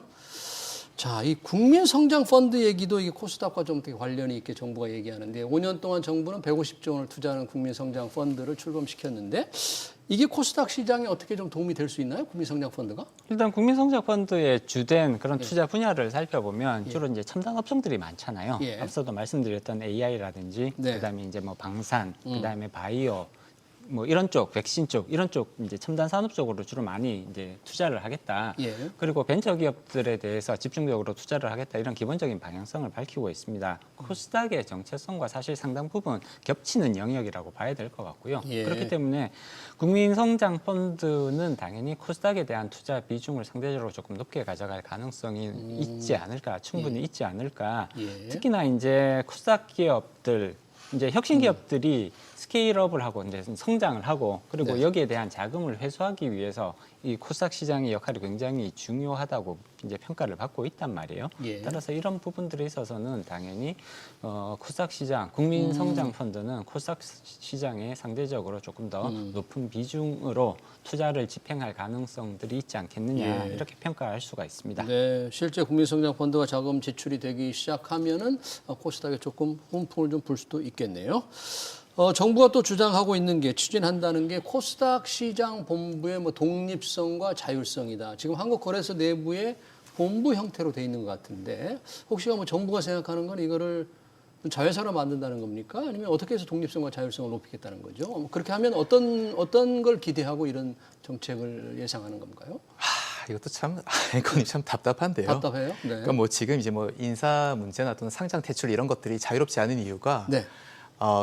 자, 이 국민성장펀드 얘기도 이게 코스닥과 좀 되게 관련이 있게 정부가 얘기하는데 5년 동안 정부는 150조 원을 투자하는 국민성장펀드를 출범시켰는데 이게 코스닥 시장에 어떻게 좀 도움이 될 수 있나요? 국민성장펀드가? 일단 국민성장펀드의 주된 그런 투자 분야를 살펴보면 주로 이제 첨단 업종들이 많잖아요. 예. 앞서도 말씀드렸던 AI라든지 네. 그다음에 이제 뭐 방산, 그다음에 바이오 뭐 이런 쪽, 백신 쪽, 이런 쪽 이제 첨단 산업 쪽으로 주로 많이 이제 투자를 하겠다. 예. 그리고 벤처 기업들에 대해서 집중적으로 투자를 하겠다. 이런 기본적인 방향성을 밝히고 있습니다. 코스닥의 정체성과 사실 상당 부분 겹치는 영역이라고 봐야 될 것 같고요. 예. 그렇기 때문에 국민성장펀드는 당연히 코스닥에 대한 투자 비중을 상대적으로 조금 높게 가져갈 가능성이 있지 않을까, 충분히 있지 않을까. 예. 특히나 이제 코스닥 기업들, 이제 혁신 기업들이 스케일업을 하고 이제 성장을 하고 그리고 네. 여기에 대한 자금을 회수하기 위해서 이 코스닥 시장의 역할이 굉장히 중요하다고 이제 평가를 받고 있단 말이에요. 예. 따라서 이런 부분들에 있어서는 당연히 코스닥 시장, 국민성장펀드는 코스닥 시장에 상대적으로 조금 더 높은 비중으로 투자를 집행할 가능성들이 있지 않겠느냐 예. 이렇게 평가할 수가 있습니다. 네, 실제 국민성장펀드가 자금 지출이 되기 시작하면은 코스닥에 조금 훈풍을 좀 불 수도 있겠네요. 정부가 또 주장하고 있는 게 추진한다는 게 코스닥 시장 본부의 뭐 독립성과 자율성이다. 지금 한국거래소 내부에 본부 형태로 돼 있는 것 같은데 혹시가 뭐 정부가 생각하는 건 이거를 자회사로 만든다는 겁니까? 아니면 어떻게 해서 독립성과 자율성을 높이겠다는 거죠? 그렇게 하면 어떤 걸 기대하고 이런 정책을 예상하는 건가요? 이것도 참 앵커님 참 답답한데요. 답답해요? 네. 그러니까 뭐 지금 이제 뭐 인사 문제나 또는 상장 퇴출 이런 것들이 자유롭지 않은 이유가 네.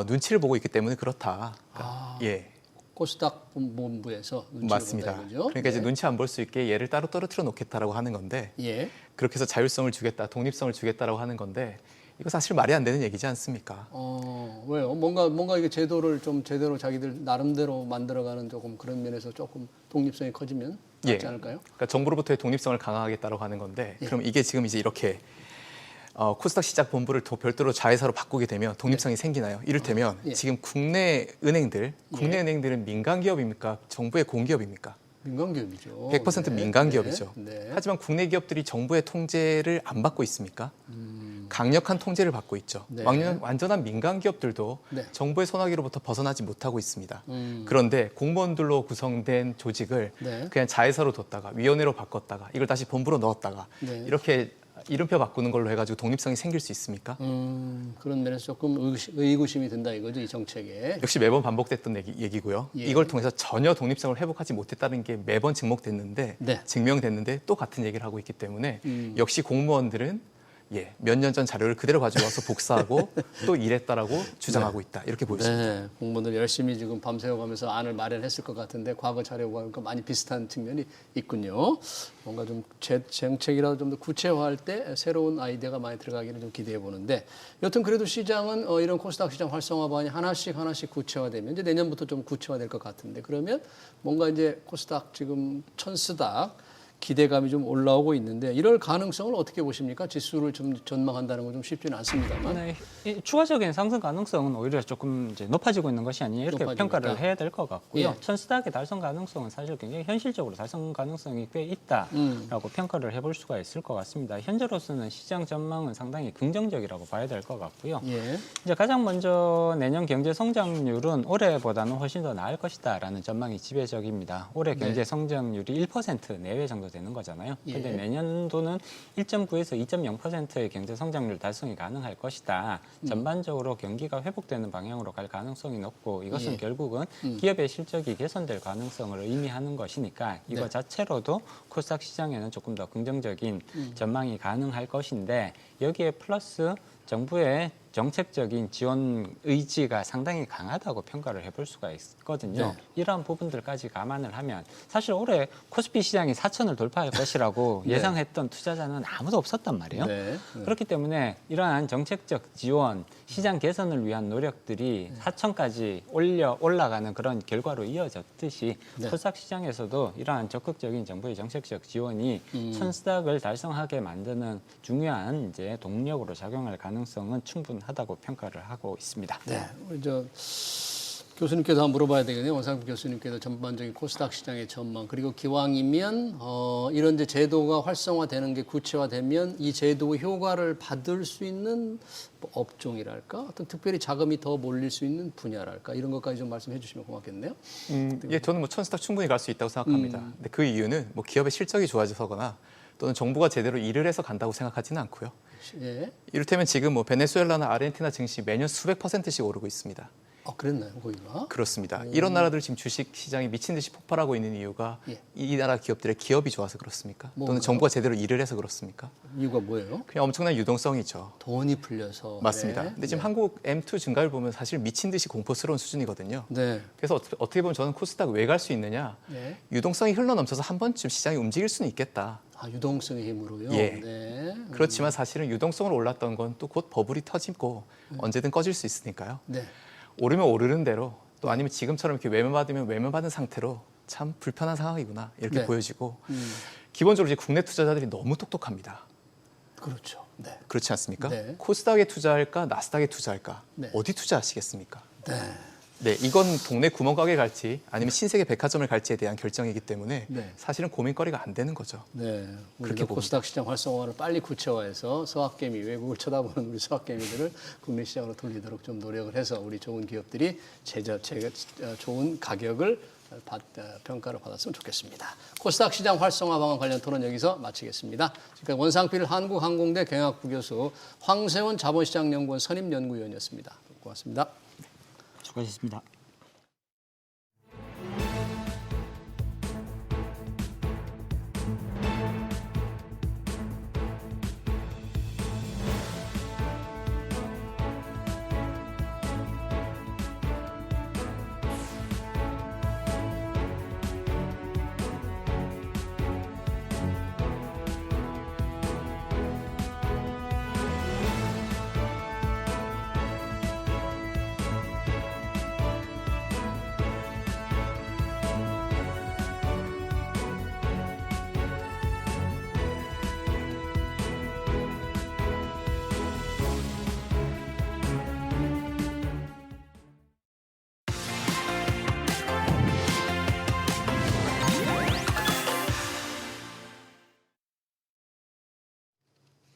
눈치를 보고 있기 때문에 그렇다. 그러니까, 예. 코스닥 본부에서 눈치를 맞습니다. 본다 이거죠? 그러니까 이제 네. 눈치 안 볼 수 있게 얘를 따로 떨어뜨려 놓겠다라고 하는 건데 예. 그렇게 해서 자율성을 주겠다, 독립성을 주겠다라고 하는 건데 이거 사실 말이 안 되는 얘기지 않습니까? 왜요? 뭔가 이게 제도를 좀 제대로 자기들 나름대로 만들어가는 조금 그런 면에서 조금 독립성이 커지면 낫지 않을까요? 그러니까 정부로부터의 독립성을 강화하겠다고 하는 건데 예. 그럼 이게 지금 이제 이렇게 코스닥 시장 본부를 별도로 자회사로 바꾸게 되면 독립성이 생기나요? 이를테면 예. 지금 국내 은행들은 민간 기업입니까? 정부의 공기업입니까? 민간 기업이죠. 100% 민간 기업이죠. 네. 하지만 국내 기업들이 정부의 통제를 안 받고 있습니까? 강력한 통제를 받고 있죠. 네. 완전한 민간 기업들도 네. 정부의 손아귀로부터 벗어나지 못하고 있습니다. 음. 그런데 공무원들로 구성된 조직을 네. 그냥 자회사로 뒀다가 위원회로 바꿨다가 이걸 다시 본부로 넣었다가 네. 이렇게 이름표 바꾸는 걸로 해가지고 독립성이 생길 수 있습니까? 그런 면에서 조금 의구심이 든다 이거죠, 이 정책에. 역시 매번 반복됐던 얘기고요. 예. 이걸 통해서 전혀 독립성을 회복하지 못했다는 게 매번 네. 증명됐는데 또 같은 얘기를 하고 있기 때문에 역시 공무원들은 몇 년 전 자료를 그대로 가져와서 복사하고 또 이랬다라고 주장하고 있다. 이렇게 보입니다. 네, 공무원들 열심히 지금 밤새워가면서 안을 마련했을 것 같은데 과거 자료와 많이 비슷한 측면이 있군요. 뭔가 좀 정책이라도 좀 더 구체화할 때 새로운 아이디어가 많이 들어가기를 좀 기대해 보는데 여튼 그래도 시장은 이런 코스닥 시장 활성화 방안이 하나씩 구체화되면 이제 내년부터 좀 구체화될 것 같은데 그러면 뭔가 이제 코스닥 지금 천스닥 기대감이 좀 올라오고 있는데 이럴 가능성을 어떻게 보십니까? 지수를 좀 전망한다는 건 좀 쉽지는 않습니다만. 네, 이 추가적인 상승 가능성은 오히려 조금 이제 높아지고 있는 것이 아니냐 이렇게 높아지고 평가를 있다. 해야 될 것 같고요. 예. 천스닥의 달성 가능성은 사실 굉장히 현실적으로 달성 가능성이 꽤 있다라고 평가를 해볼 수가 있을 것 같습니다. 현재로서는 시장 전망은 상당히 긍정적이라고 봐야 될 것 같고요. 예. 이제 가장 먼저 내년 경제 성장률은 올해보다는 훨씬 더 나을 것이다라는 전망이 지배적입니다. 올해 네. 경제 성장률이 1% 내외 정도 되는 거잖아요. 예. 근데 내년도는 1.9에서 2.0%의 경제 성장률 달성이 가능할 것이다. 전반적으로 경기가 회복되는 방향으로 갈 가능성이 높고 이것은 예. 결국은 기업의 실적이 개선될 가능성을 의미하는 것이니까 이거 네. 자체로도 코스닥 시장에는 조금 더 긍정적인 전망이 가능할 것인데 여기에 플러스 정부의 정책적인 지원 의지가 상당히 강하다고 평가를 해볼 수가 있거든요. 네. 이러한 부분들까지 감안을 하면 사실 올해 코스피 시장이 4천을 돌파할 것이라고 네. 예상했던 투자자는 아무도 없었단 말이에요. 네. 그렇기 때문에 이러한 정책적 지원, 시장 개선을 위한 노력들이 4천까지 올라가는 그런 결과로 이어졌듯이 네. 코스닥 시장에서도 이러한 적극적인 정부의 정책적 지원이 천스닥을 달성하게 만드는 중요한 이제 동력으로 작용할 가능성은 충분하다고 평가를 하고 있습니다. 네. 우리 교수님께서 한번 물어봐야 되겠네요. 원상국 교수님께서 전반적인 코스닥 시장의 전망 그리고 기왕이면 이런 이제 제도가 활성화되는 게 구체화되면 이 제도의 효과를 받을 수 있는 뭐 업종이랄까 어떤 특별히 자금이 더 몰릴 수 있는 분야랄까 이런 것까지 좀 말씀해 주시면 고맙겠네요. 저는 뭐 천스닥 충분히 갈 수 있다고 생각합니다. 근데 그 이유는 뭐 기업의 실적이 좋아져서거나 또는 정부가 제대로 일을 해서 간다고 생각하지는 않고요. 예. 이를테면 지금 뭐 베네수엘라나 아르헨티나 증시 매년 수백 %씩 오르고 있습니다. 그랬나요, 거기가? 그렇습니다. 이런 나라들 지금 주식 시장이 미친 듯이 폭발하고 있는 이유가 예. 이 나라 기업들의 기업이 좋아서 그렇습니까? 뭔가요? 또는 정부가 제대로 일을 해서 그렇습니까? 이유가 뭐예요? 그냥 엄청난 유동성이죠. 돈이 풀려서. 맞습니다. 네. 근데 지금 한국 M2 증가율 보면 사실 미친 듯이 공포스러운 수준이거든요. 네. 그래서 어떻게 보면 저는 코스닥 왜 갈 수 있느냐? 네. 유동성이 흘러넘쳐서 한 번쯤 시장이 움직일 수는 있겠다. 유동성의 힘으로요. 예. 네. 그렇지만 사실은 유동성으로 올랐던 건 또 곧 버블이 터지고 언제든 꺼질 수 있으니까요. 네. 오르면 오르는 대로 또 아니면 지금처럼 이렇게 외면받으면 외면받은 상태로 참 불편한 상황이구나 이렇게 네. 보여지고 기본적으로 이제 국내 투자자들이 너무 똑똑합니다. 그렇죠. 네. 그렇지 않습니까? 네. 코스닥에 투자할까 나스닥에 투자할까 네. 어디 투자하시겠습니까? 네. 네, 이건 동네 구멍가게 갈지 아니면 신세계 백화점을 갈지에 대한 결정이기 때문에 네. 사실은 고민거리가 안 되는 거죠. 네, 그렇게 우리가 코스닥 시장 활성화를 빨리 구체화해서 서학개미 외국을 쳐다보는 우리 서학개미들을 국내 시장으로 돌리도록 좀 노력을 해서 우리 좋은 기업들이 좋은 가격을 평가를 받았으면 좋겠습니다. 코스닥 시장 활성화 방안 관련 토론 여기서 마치겠습니다. 지금까지 원상필 한국항공대 경영학부 교수 황세원 자본시장연구원 선임연구위원이었습니다. 고맙습니다. 수고하셨습니다.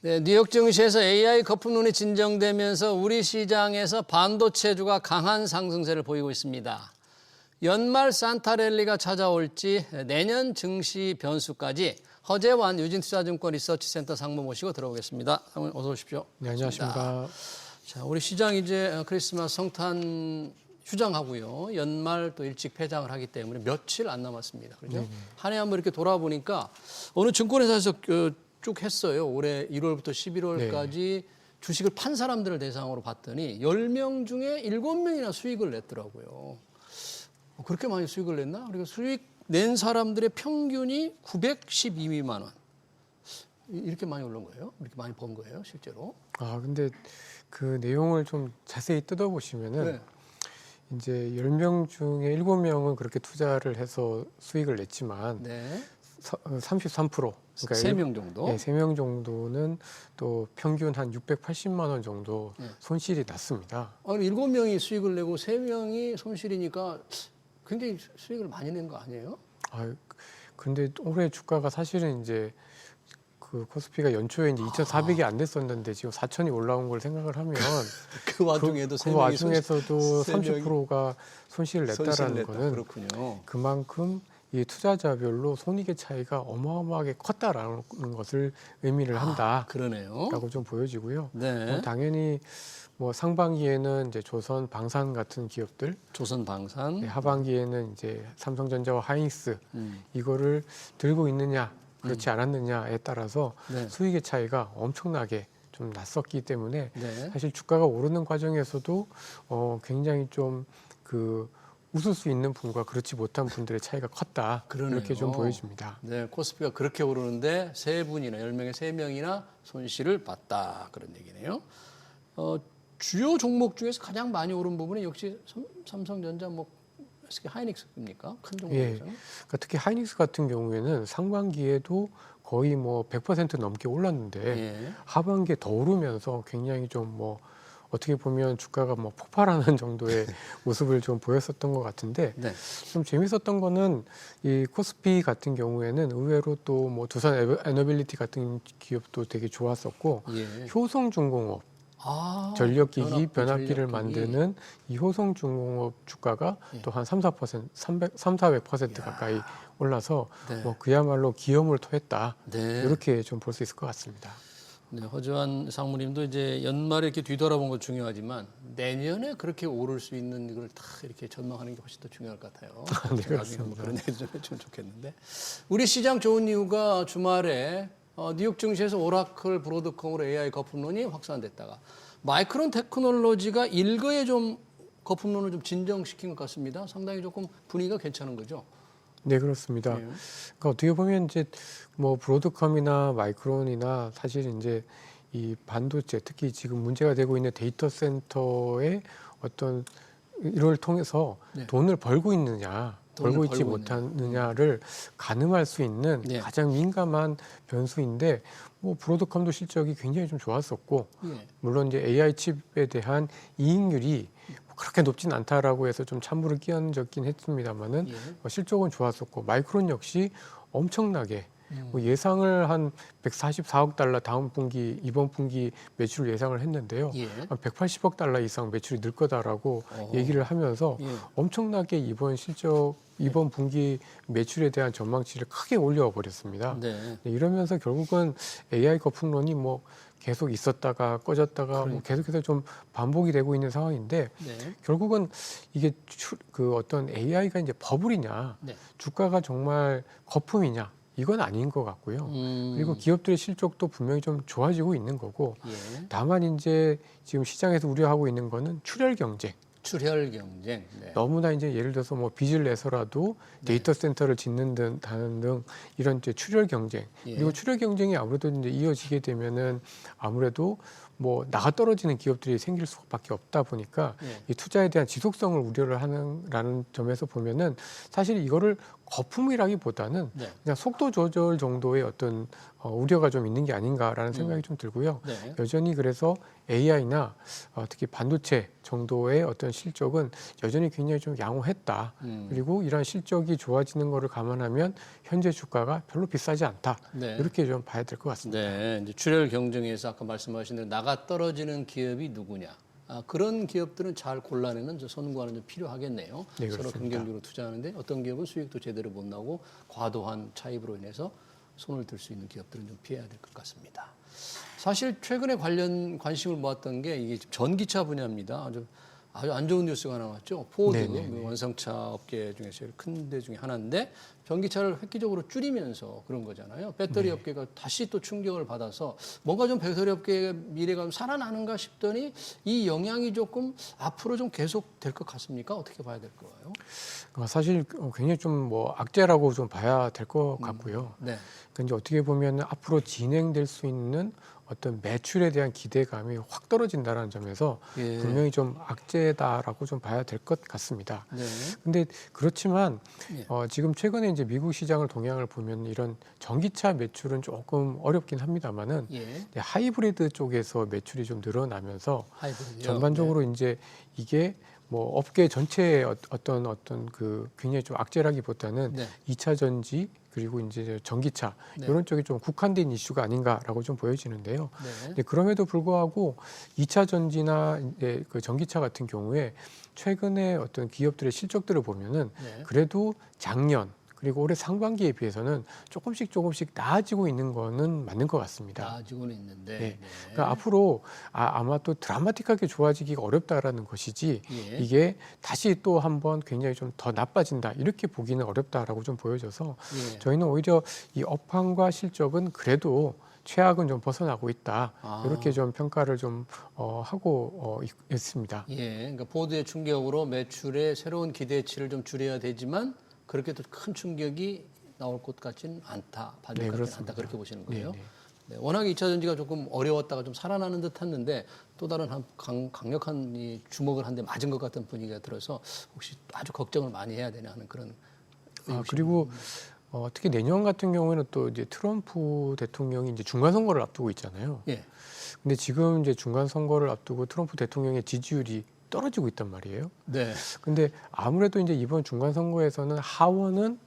네, 뉴욕 증시에서 AI 거품론이 진정되면서 우리 시장에서 반도체주가 강한 상승세를 보이고 있습니다. 연말 산타랠리가 찾아올지 내년 증시 변수까지 허재환 유진투자증권 리서치센터 상무 모시고 들어보겠습니다. 상무 어서 오십시오. 네, 안녕하십니까. 자, 우리 시장 이제 크리스마스 성탄 휴장하고요. 연말 또 일찍 폐장을 하기 때문에 며칠 안 남았습니다. 그렇죠? 한 해 한번 이렇게 돌아보니까 어느 증권회사에서 쭉 했어요. 올해 1월부터 11월까지 주식을 판 사람들을 대상으로 봤더니 10명 중에 7명이나 수익을 냈더라고요. 그렇게 많이 수익을 냈나? 그리고 수익 낸 사람들의 평균이 912만 원. 이렇게 많이 올른 거예요? 이렇게 많이 번 거예요, 실제로? 근데 그 내용을 좀 자세히 뜯어보시면은 네. 이제 10명 중에 7명은 그렇게 투자를 해서 수익을 냈지만 네. 33% 그러니까 3명 정도? 네, 3명 정도는 또 평균 한 680만 원 정도 네. 손실이 났습니다. 아니 7명이 수익을 내고 3명이 손실이니까 굉장히 수익을 많이 낸 거 아니에요? 근데 올해 주가가 사실은 이제 그 코스피가 연초에 이제 2,400이 안 됐었는데 지금 4,000이 올라온 걸 생각을 하면 그 와중에도 그 와중에서도 세 명이 30%가 손실을 냈다라는 거는 그렇군요. 그만큼 이 투자자별로 손익의 차이가 어마어마하게 컸다라는 것을 의미를 한다라고 그러네요. 좀 보여지고요. 네. 당연히 뭐 상반기에는 이제 조선 방산 같은 기업들, 조선 방산. 하반기에는 이제 삼성전자와 하이닉스 이거를 들고 있느냐 그렇지 않았느냐에 따라서 네. 수익의 차이가 엄청나게 좀 났었기 때문에 네. 사실 주가가 오르는 과정에서도 굉장히 좀 그 웃을 수 있는 분과 그렇지 못한 분들의 차이가 컸다. 그러네요. 이렇게 좀 보여집니다. 네, 코스피가 그렇게 오르는데 3분이나 10명의 3명이나 손실을 봤다. 그런 얘기네요. 주요 종목 중에서 가장 많이 오른 부분이 역시 삼성전자 SK 하이닉스입니까? 큰 종목에서는? 그러니까 특히 하이닉스 같은 경우에는 상반기에도 거의 뭐 100% 넘게 올랐는데 예. 하반기에 더 오르면서 굉장히 좀 어떻게 보면 주가가 폭발하는 정도의 모습을 좀 보였었던 것 같은데 네. 좀 재밌었던 거는 이 코스피 같은 경우에는 의외로 또 두산 에너빌리티 같은 기업도 되게 좋았었고 예. 효성중공업 전력기기, 변압기를 전력기기. 만드는 이 효성중공업 주가가 또 한 3,400% 가까이 올라서 네. 그야말로 기염을 토했다. 네. 이렇게 좀 볼 수 있을 것 같습니다. 네, 허주한 상무님도 이제 연말에 이렇게 뒤돌아본 건 중요하지만 내년에 그렇게 오를 수 있는 걸 다 이렇게 전망하는 게 훨씬 더 중요할 것 같아요. 네, 나중에 그렇습니다. 그런 얘기 좀 해주면 좋겠는데 우리 시장 좋은 이유가 주말에 뉴욕 증시에서 오라클 브로드컴으로 AI 거품론이 확산됐다가 마이크론 테크놀로지가 일거에 좀 거품론을 좀 진정시킨 것 같습니다. 상당히 조금 분위기가 괜찮은 거죠. 네, 그렇습니다. 네. 그러니까 어떻게 보면 이제 뭐 브로드컴이나 마이크론이나 사실 이제 이 반도체 특히 지금 문제가 되고 있는 데이터 센터의 어떤 이걸 통해서 네. 돈을 벌고 있느냐, 돈을 벌고 있지 벌고 못하느냐를 가늠할 수 있는 네. 가장 민감한 변수인데 뭐 브로드컴도 실적이 굉장히 좀 좋았었고 예. 물론 이제 AI 칩에 대한 이익률이 그렇게 높진 않다라고 해서 좀 찬물을 끼얹었긴 했습니다만은 예. 실적은 좋았었고 마이크론 역시 엄청나게 뭐 예상을 한 144억 달러 다음 분기 이번 분기 매출을 예상을 했는데요. 예. 한 180억 달러 이상 매출이 늘 거다라고 어. 얘기를 하면서 예. 엄청나게 이번 분기 매출에 대한 전망치를 크게 올려 버렸습니다. 네. 이러면서 결국은 AI 거품론이 뭐 계속 있었다가 꺼졌다가 뭐 계속해서 좀 반복이 되고 있는 상황인데 네. 결국은 이게 그 어떤 AI가 이제 버블이냐 네. 주가가 정말 거품이냐 이건 아닌 것 같고요. 그리고 기업들의 실적도 분명히 좀 좋아지고 있는 거고 예. 다만 이제 지금 시장에서 우려하고 있는 거는 출혈 경쟁. 출혈 경쟁. 네. 너무나 이제 예를 들어서 뭐 빚을 내서라도 데이터 센터를 짓는 등 이런 이제 출혈 경쟁 예. 그리고 출혈 경쟁이 아무래도 이제 이어지게 되면은 아무래도 뭐 나가 떨어지는 기업들이 생길 수밖에 없다 보니까 예. 이 투자에 대한 지속성을 우려를 하는라는 점에서 보면은 사실 이거를 거품이라기보다는 네. 그냥 속도 조절 정도의 어떤 우려가 좀 있는 게 아닌가라는 생각이 좀 들고요. 네. 여전히 그래서 AI나 특히 반도체 정도의 어떤 실적은 여전히 굉장히 좀 양호했다. 그리고 이러한 실적이 좋아지는 것을 감안하면 현재 주가가 별로 비싸지 않다. 네. 이렇게 좀 봐야 될 것 같습니다. 네, 이제 출혈 경쟁에서 아까 말씀하신 대로 나가 떨어지는 기업이 누구냐. 그런 기업들은 잘 골라내는 선구하는 좀 필요하겠네요. 네, 서로 그렇습니다. 긍정적으로 투자하는데 어떤 기업은 수익도 제대로 못 나고 과도한 차입으로 인해서 손을 들 수 있는 기업들은 좀 피해야 될 것 같습니다. 사실 최근에 관심을 모았던 게 이게 전기차 분야입니다. 아주 안 좋은 뉴스가 나왔죠. 포드, 네네네. 원성차 업계 중에 제일 큰 데 중에 하나인데 전기차를 획기적으로 줄이면서 그런 거잖아요. 배터리 업계가 다시 또 충격을 받아서 뭔가 좀 배터리 업계의 미래가 좀 살아나는가 싶더니 이 영향이 조금 앞으로 좀 계속 될 것 같습니까? 어떻게 봐야 될 거예요? 사실 굉장히 좀 뭐 악재라고 좀 봐야 될 것 같고요. 네. 그러니까 이제 어떻게 보면 앞으로 진행될 수 있는 어떤 매출에 대한 기대감이 확 떨어진다는 점에서 예. 분명히 좀 악재다라고 좀 봐야 될 것 같습니다. 네. 근데 그렇지만 예. 지금 최근에 이제 미국 시장을 동향을 보면 이런 전기차 매출은 조금 어렵긴 합니다만은 예. 하이브리드 쪽에서 매출이 좀 늘어나면서 하이브리드요. 전반적으로 이제 이게 뭐 업계 전체의 어떤 그 굉장히 좀 악재라기보다는 네. 2차 전지 그리고 이제 전기차 네. 이런 쪽이 좀 국한된 이슈가 아닌가라고 좀 보여지는데요. 네. 근데 그럼에도 불구하고 2차 전지나 이제 그 전기차 같은 경우에 최근에 어떤 기업들의 실적들을 보면은 네. 그래도 작년 그리고 올해 상반기에 비해서는 조금씩 나아지고 있는 거는 맞는 것 같습니다. 나아지고는 있는데. 네. 그러니까 앞으로 아마 또 드라마틱하게 좋아지기가 어렵다라는 것이지 예. 이게 다시 또 한번 굉장히 좀 더 나빠진다 이렇게 보기는 어렵다라고 좀 보여져서 예. 저희는 오히려 이 업황과 실적은 그래도 최악은 좀 벗어나고 있다 이렇게 좀 평가를 좀 하고 있습니다. 예, 그러니까 포드의 충격으로 매출의 새로운 기대치를 좀 줄여야 되지만 그렇게 또 큰 충격이 나올 것 같지는 않다, 봐줄 네, 것 같지는 그렇습니다. 않다 그렇게 보시는 거예요. 네, 네. 네, 워낙에 2차 전지가 조금 어려웠다가 좀 살아나는 듯했는데 또 다른 강력한 이 주먹을 한 대 맞은 것 같은 분위기가 들어서 혹시 아주 걱정을 많이 해야 되나 하는 그런. 그리고 특히 내년 같은 경우에는 또 이제 트럼프 대통령이 이제 중간 선거를 앞두고 있잖아요. 예, 근데 지금 이제 중간 선거를 앞두고 트럼프 대통령의 지지율이 떨어지고 있단 말이에요. 네, 근데 아무래도 이제 이번 중간 선거에서는 하원은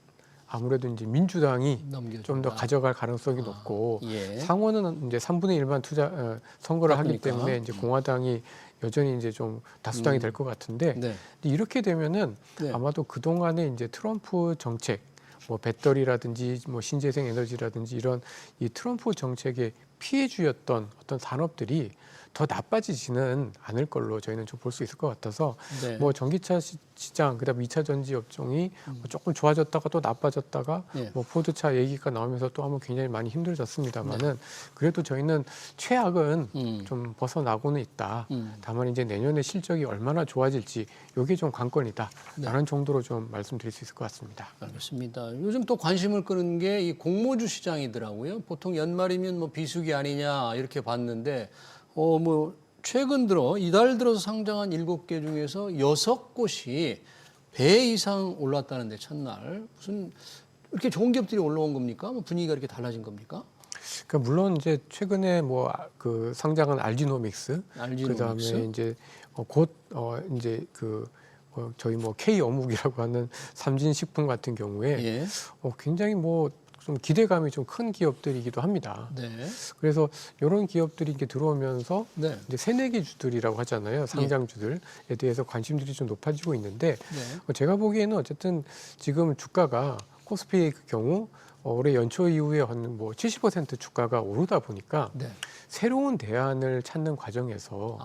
아무래도 이제 민주당이 넘겨준다. 좀 더 가져갈 가능성이 높고 예. 상원은 이제 3분의 1만 선거를 하기 바꾸니까. 때문에 이제 공화당이 여전히 이제 좀 다수당이 될 것 같은데 네, 근데 이렇게 되면은 네. 아마도 그 동안에 이제 트럼프 정책 뭐 배터리라든지 뭐 신재생 에너지라든지 이런 이 트럼프 정책의 피해주였던 어떤 산업들이 더 나빠지지는 않을 걸로 저희는 좀 볼 수 있을 것 같아서 네. 뭐 전기차 시장 그다음에 2차 전지 업종이 뭐 조금 좋아졌다가 또 나빠졌다가 예. 뭐 포드차 얘기가 나오면서 또 한번 굉장히 많이 힘들어졌습니다만은 그래도 저희는 최악은 좀 벗어나고는 있다. 다만 이제 내년에 실적이 얼마나 좋아질지 이게 좀 관건이다라는 정도로 좀 말씀드릴 수 있을 것 같습니다. 알겠습니다. 요즘 또 관심을 끄는 게 이 공모주 시장이더라고요. 보통 연말이면 뭐 비수기 아니냐 이렇게 봤는데 뭐 최근 들어 이달 들어서 상장한 7개 중에서 6곳이 배 이상 올랐다는데 첫날 무슨 이렇게 좋은 기업들이 올라온 겁니까? 뭐 분위기가 이렇게 달라진 겁니까? 그러니까 물론 이제 최근에 뭐 그 상장한 알지노믹스, 그다음에 이제 곧 이제 저희 뭐 K 어묵이라고 하는 삼진식품 같은 경우에 예. 굉장히 뭐 좀 기대감이 좀 큰 기업들이기도 합니다. 네. 그래서 이런 기업들이 이렇게 들어오면서 네. 이제 새내기 주들이라고 하잖아요. 상장주들에 대해서 관심들이 좀 높아지고 있는데 네. 제가 보기에는 어쨌든 지금 주가가 코스피의 경우 올해 연초 이후에 한 뭐 70% 주가가 오르다 보니까 네. 새로운 대안을 찾는 과정에서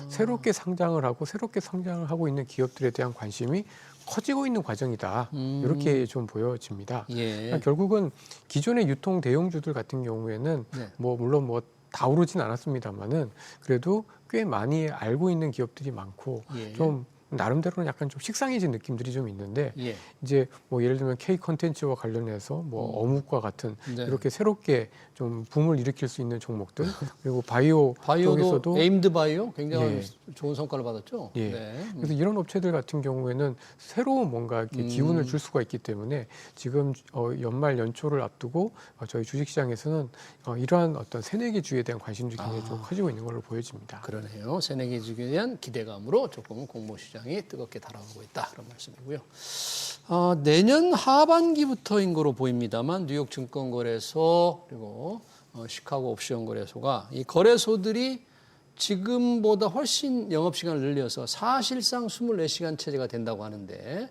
새롭게 상장을 하고 새롭게 성장을 하고 있는 기업들에 대한 관심이 커지고 있는 과정이다. 이렇게 좀 보여집니다. 예. 그러니까 결국은 기존의 유통 대형주들 같은 경우에는 네. 뭐 물론 뭐 다 오르진 않았습니다만은 그래도 꽤 많이 알고 있는 기업들이 많고 예. 좀 나름대로는 약간 좀 식상해진 느낌들이 좀 있는데 예. 이제 뭐 예를 들면 K 컨텐츠와 관련해서 뭐 어묵과 같은 네. 이렇게 새롭게 좀 붐을 일으킬 수 있는 종목들 그리고 바이오 바이오도 쪽에서도 에임드 바이오 굉장히 예. 좋은 성과를 받았죠. 예. 네. 그래서 이런 업체들 같은 경우에는 새로운 뭔가 이렇게 기운을 줄 수가 있기 때문에 지금 연말 연초를 앞두고 저희 주식시장에서는 이러한 어떤 새내기주에 대한 관심도 굉장히 좀 커지고 있는 걸로 보여집니다. 그러네요. 새내기 주에 대한 기대감으로 조금 공모 시장이 뜨겁게 달아오고 있다 그런 말씀이고요. 내년 하반기부터인 거로 보입니다만 뉴욕 증권거래소 그리고 시카고 옵션 거래소가 이 거래소들이 지금보다 훨씬 영업시간을 늘려서 사실상 24시간 체제가 된다고 하는데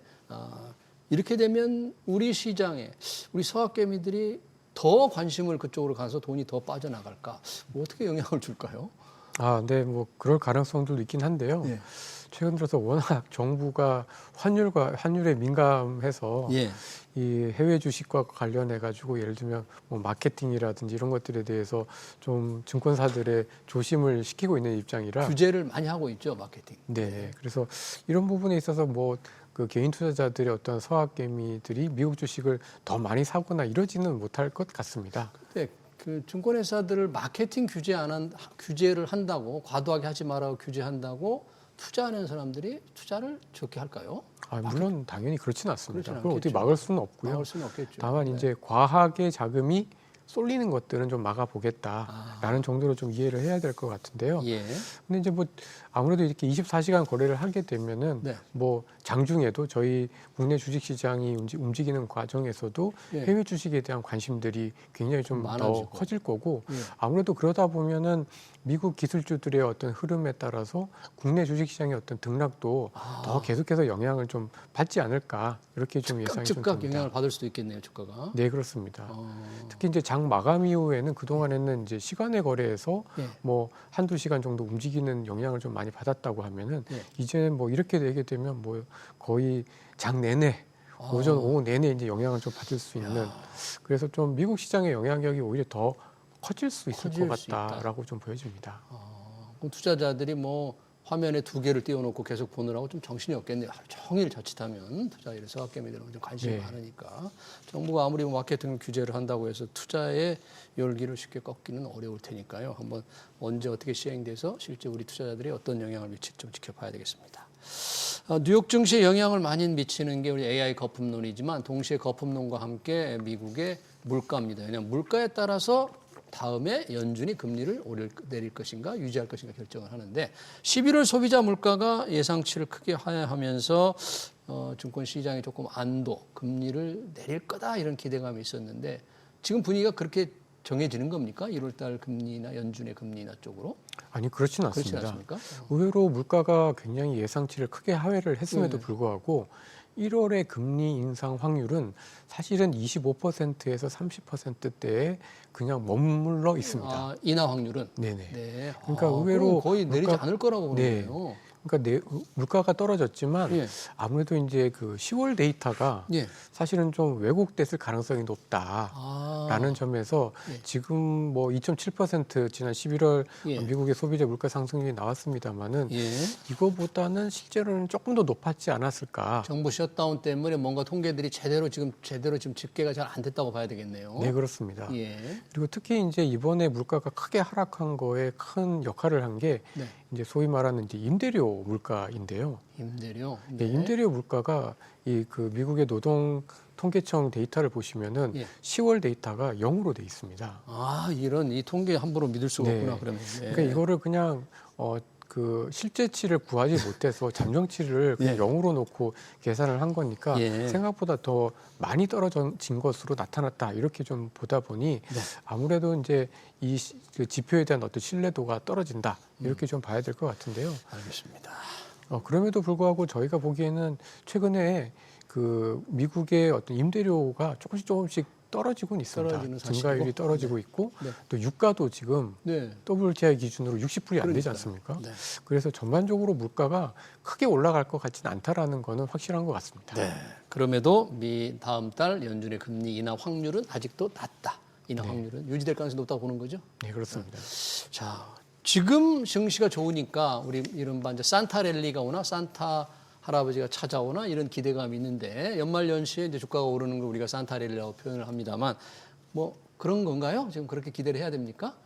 이렇게 되면 우리 시장에 우리 서학개미들이 더 관심을 그쪽으로 가서 돈이 더 빠져나갈까? 뭐 어떻게 영향을 줄까요? 네, 뭐 그럴 가능성도 있긴 한데요. 예. 최근 들어서 워낙 정부가 환율에 민감해서 예. 이 해외 주식과 관련해 가지고 예를 들면 뭐 마케팅이라든지 이런 것들에 대해서 좀 증권사들의 조심을 시키고 있는 입장이라 규제를 많이 하고 있죠, 마케팅. 네, 그래서 이런 부분에 있어서 뭐 그 개인 투자자들의 어떤 서학개미들이 미국 주식을 더 많이 사거나 이러지는 못할 것 같습니다. 근데 그 증권회사들을 마케팅 규제를 한다고 과도하게 하지 말라고 규제한다고 투자하는 사람들이 투자를 적게 할까요? 물론 당연히 그렇지는 않습니다. 그렇진 그걸 어떻게 않겠죠. 막을 수는 없고요. 막을 수는 없겠죠. 다만 네. 이제 과하게 자금이 쏠리는 것들은 좀 막아보겠다라는 정도로 좀 이해를 해야 될 것 같은데요. 예. 근데 이제 뭐 아무래도 이렇게 24시간 거래를 하게 되면은 네. 뭐 장중에도 저희 국내 주식 시장이 움직이는 과정에서도 예. 해외 주식에 대한 관심들이 굉장히 좀 더 많아지고. 커질 거고 예. 아무래도 그러다 보면은 미국 기술주들의 어떤 흐름에 따라서 국내 주식 시장의 어떤 등락도 더 계속해서 영향을 좀 받지 않을까 이렇게 좀 예상이 좀 즉각 됩니다. 영향을 받을 수도 있겠네요, 주가가. 네, 그렇습니다. 특히 이제 장 마감 이후에는 그동안에는 이제 시간의 거래에서 예. 뭐 한두 시간 정도 움직이는 영향을 좀 많이 받았다고 하면은 예. 이제는 뭐 이렇게 되게 되면 뭐 거의 장 내내 오전 오후 내내 이제 영향을 좀 받을 수 있는 그래서 좀 미국 시장의 영향력이 오히려 더 커질 수 있을 커질 것 수 있다. 같다라고 좀 보여집니다. 그럼 투자자들이 뭐 화면에 2개를 띄워놓고 계속 보느라고 좀 정신이 없겠네요. 하루 종일 자칫하면 투자에 서학개미들은 좀 관심이 네. 많으니까 정부가 아무리 마케팅 규제를 한다고 해서 투자의 열기를 쉽게 꺾기는 어려울 테니까요. 한번 언제 어떻게 시행돼서 실제 우리 투자자들이 어떤 영향을 미칠지 좀 지켜봐야 되겠습니다. 뉴욕 증시에 영향을 많이 미치는 게 우리 AI 거품론이지만 동시에 거품론과 함께 미국의 물가입니다. 왜냐하면 물가에 따라서 다음에 연준이 금리를 내릴 것인가 유지할 것인가 결정을 하는데 11월 소비자 물가가 예상치를 크게 하회하면서 증권 시장이 조금 안도 금리를 내릴 거다 이런 기대감이 있었는데 지금 분위기가 그렇게 정해지는 겁니까? 1월 달 금리나 연준의 금리나 쪽으로? 아니 그렇지는 그렇지 않습니다. 않습니까? 의외로 물가가 굉장히 예상치를 크게 하회를 했음에도 불구하고 1월의 금리 인상 확률은 사실은 25%에서 30%대에 그냥 머물러 있습니다. 아, 인하 확률은? 네네. 네. 그러니까 아, 의외로 그럼 거의 내리지 물가- 않을 거라고 네. 보네요. 그러니까 물가가 떨어졌지만 예. 아무래도 이제 그 10월 데이터가 예. 사실은 좀 왜곡됐을 가능성이 높다. 아. 라는 점에서 예. 지금 뭐 2.7% 지난 11월 예. 미국의 소비자 물가 상승률이 나왔습니다만은 예. 이거보다는 실제로는 조금 더 높았지 않았을까. 정부 셧다운 때문에 뭔가 통계들이 제대로 지금 집계가 잘 안 됐다고 봐야 되겠네요. 네, 그렇습니다. 예. 그리고 특히 이제 이번에 물가가 크게 하락한 거에 큰 역할을 한 게 네. 이제 소위 말하는 이제 임대료 물가인데요. 임대료. 네, 임대료 물가가 이 그 미국의 노동 통계청 데이터를 보시면은 예. 10월 데이터가 0으로 돼 있습니다. 아, 이런 이 통계 함부로 믿을 수가 네. 없구나 그러면. 예. 그러니까 이거를 그냥 그 실제치를 구하지 못해서 잠정치를 그냥 예. 0으로 놓고 계산을 한 거니까 예. 생각보다 더 많이 떨어진 것으로 나타났다 이렇게 좀 보다 보니 네. 아무래도 이제 그 지표에 대한 어떤 신뢰도가 떨어진다 이렇게 좀 봐야 될 것 같은데요. 알겠습니다. 그럼에도 불구하고 저희가 보기에는 최근에 그 미국의 어떤 임대료가 조금씩 떨어지고는 있습니다. 떨어지는 사실이고. 증가율이 떨어지고 있고 네. 또 유가도 지금 네. WTI 기준으로 60불이 안 되지 그러니까요. 않습니까? 네. 그래서 전반적으로 물가가 크게 올라갈 것 같지는 않다라는 거는 확실한 것 같습니다. 네. 그럼에도 미 다음 달 연준의 금리 인하 확률은 아직도 낮다. 인하 확률은 유지될 가능성이 높다고 보는 거죠. 네, 그렇습니다. 자, 지금 증시가 좋으니까 우리 이른바 이제 산타 랠리가 오나 산타 할아버지가 찾아오나 이런 기대감이 있는데 연말 연시에 이제 주가가 오르는 걸 우리가 산타 랠리라고 표현을 합니다만 뭐 그런 건가요? 지금 그렇게 기대를 해야 됩니까?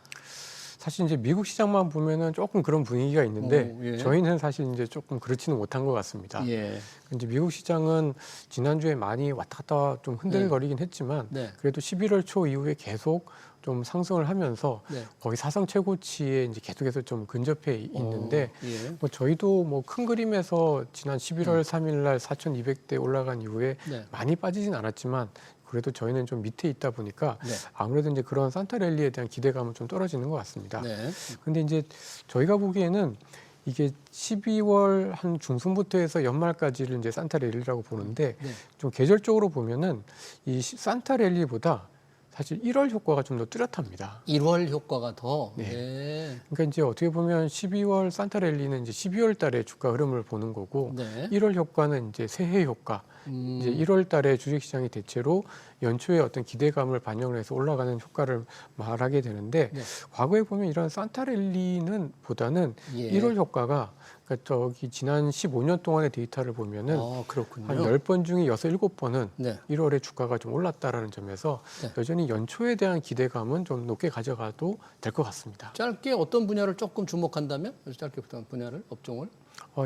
사실 이제 미국 시장만 보면은 조금 그런 분위기가 있는데 예. 저희는 사실 이제 조금 그렇지는 못한 것 같습니다. 예. 이제 미국 시장은 지난주에 많이 왔다 갔다 좀 흔들거리긴 했지만 네. 그래도 11월 초 이후에 계속 좀 상승을 하면서 네. 거의 사상 최고치에 이제 계속해서 좀 근접해 있는데 예. 뭐 저희도 뭐 큰 그림에서 지난 11월 3일 날 4,200대 올라간 이후에 네. 많이 빠지진 않았지만 그래도 저희는 좀 밑에 있다 보니까 네. 아무래도 이제 그런 산타 랠리에 대한 기대감은 좀 떨어지는 것 같습니다. 네. 근데 이제 저희가 보기에는 이게 12월 한 중순부터 해서 연말까지를 이제 산타 랠리라고 보는데 네. 좀 계절적으로 보면은 이 산타 랠리보다 사실 1월 효과가 좀 더 뚜렷합니다. 1월 효과가 더. 네. 네. 그러니까 이제 어떻게 보면 12월 산타 랠리는 이제 12월 달에 주가 흐름을 보는 거고 네. 1월 효과는 이제 새해 효과. 이제 1월 달에 주식시장이 대체로 연초에 어떤 기대감을 반영을 해서 올라가는 효과를 말하게 되는데 네. 과거에 보면 이런 산타 랠리는 보다는 예. 1월 효과가 그러니까 저기 지난 15년 동안의 데이터를 보면은 그렇군요. 한 10번 중에 6, 7번은 네. 1월에 주가가 좀 올랐다라는 점에서 네. 여전히 연초에 대한 기대감은 좀 높게 가져가도 될 것 같습니다. 짧게 어떤 분야를 조금 주목한다면 짧게 어떤 분야를 업종을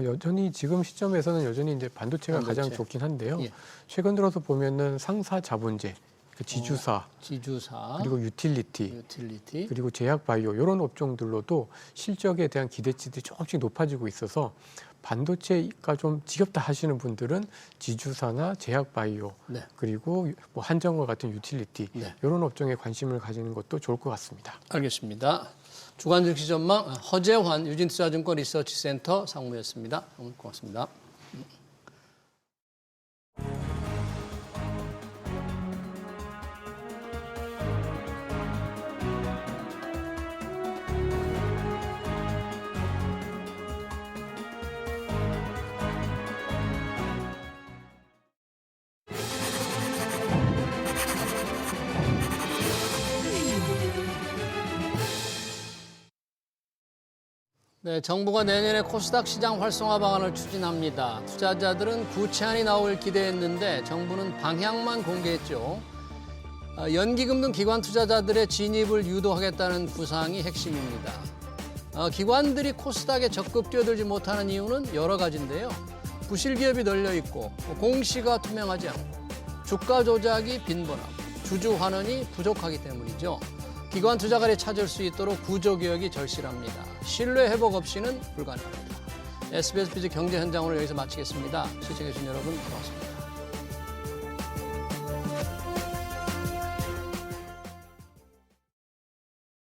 여전히 지금 시점에서는 여전히 이제 반도체가 반도체. 가장 좋긴 한데요. 예. 최근 들어서 보면은 상사 자본재, 그 지주사, 지주사 그리고 유틸리티, 유틸리티 그리고 제약 바이오 이런 업종들로도 실적에 대한 기대치들이 조금씩 높아지고 있어서 반도체가 좀 지겹다 하시는 분들은 지주사나 제약 바이오 네. 그리고 뭐 한정과 같은 유틸리티 네. 이런 업종에 관심을 가지는 것도 좋을 것 같습니다. 알겠습니다. 주간 증시 전망 허재환 유진투자증권 리서치센터 상무였습니다. 오늘 고맙습니다. 네, 정부가 내년에 코스닥 시장 활성화 방안을 추진합니다. 투자자들은 구체안이 나올 기대했는데 정부는 방향만 공개했죠. 연기금 등 기관 투자자들의 진입을 유도하겠다는 구상이 핵심입니다. 기관들이 코스닥에 적극 뛰어들지 못하는 이유는 여러 가지인데요. 부실 기업이 널려 있고 공시가 투명하지 않고 주가 조작이 빈번하고 주주 환원이 부족하기 때문이죠. 기관 투자가를 찾을 수 있도록 구조개혁이 절실합니다. 신뢰 회복 없이는 불가능합니다. SBS 비즈 경제 현장 오늘 여기서 마치겠습니다. 시청해주신 여러분 고맙습니다.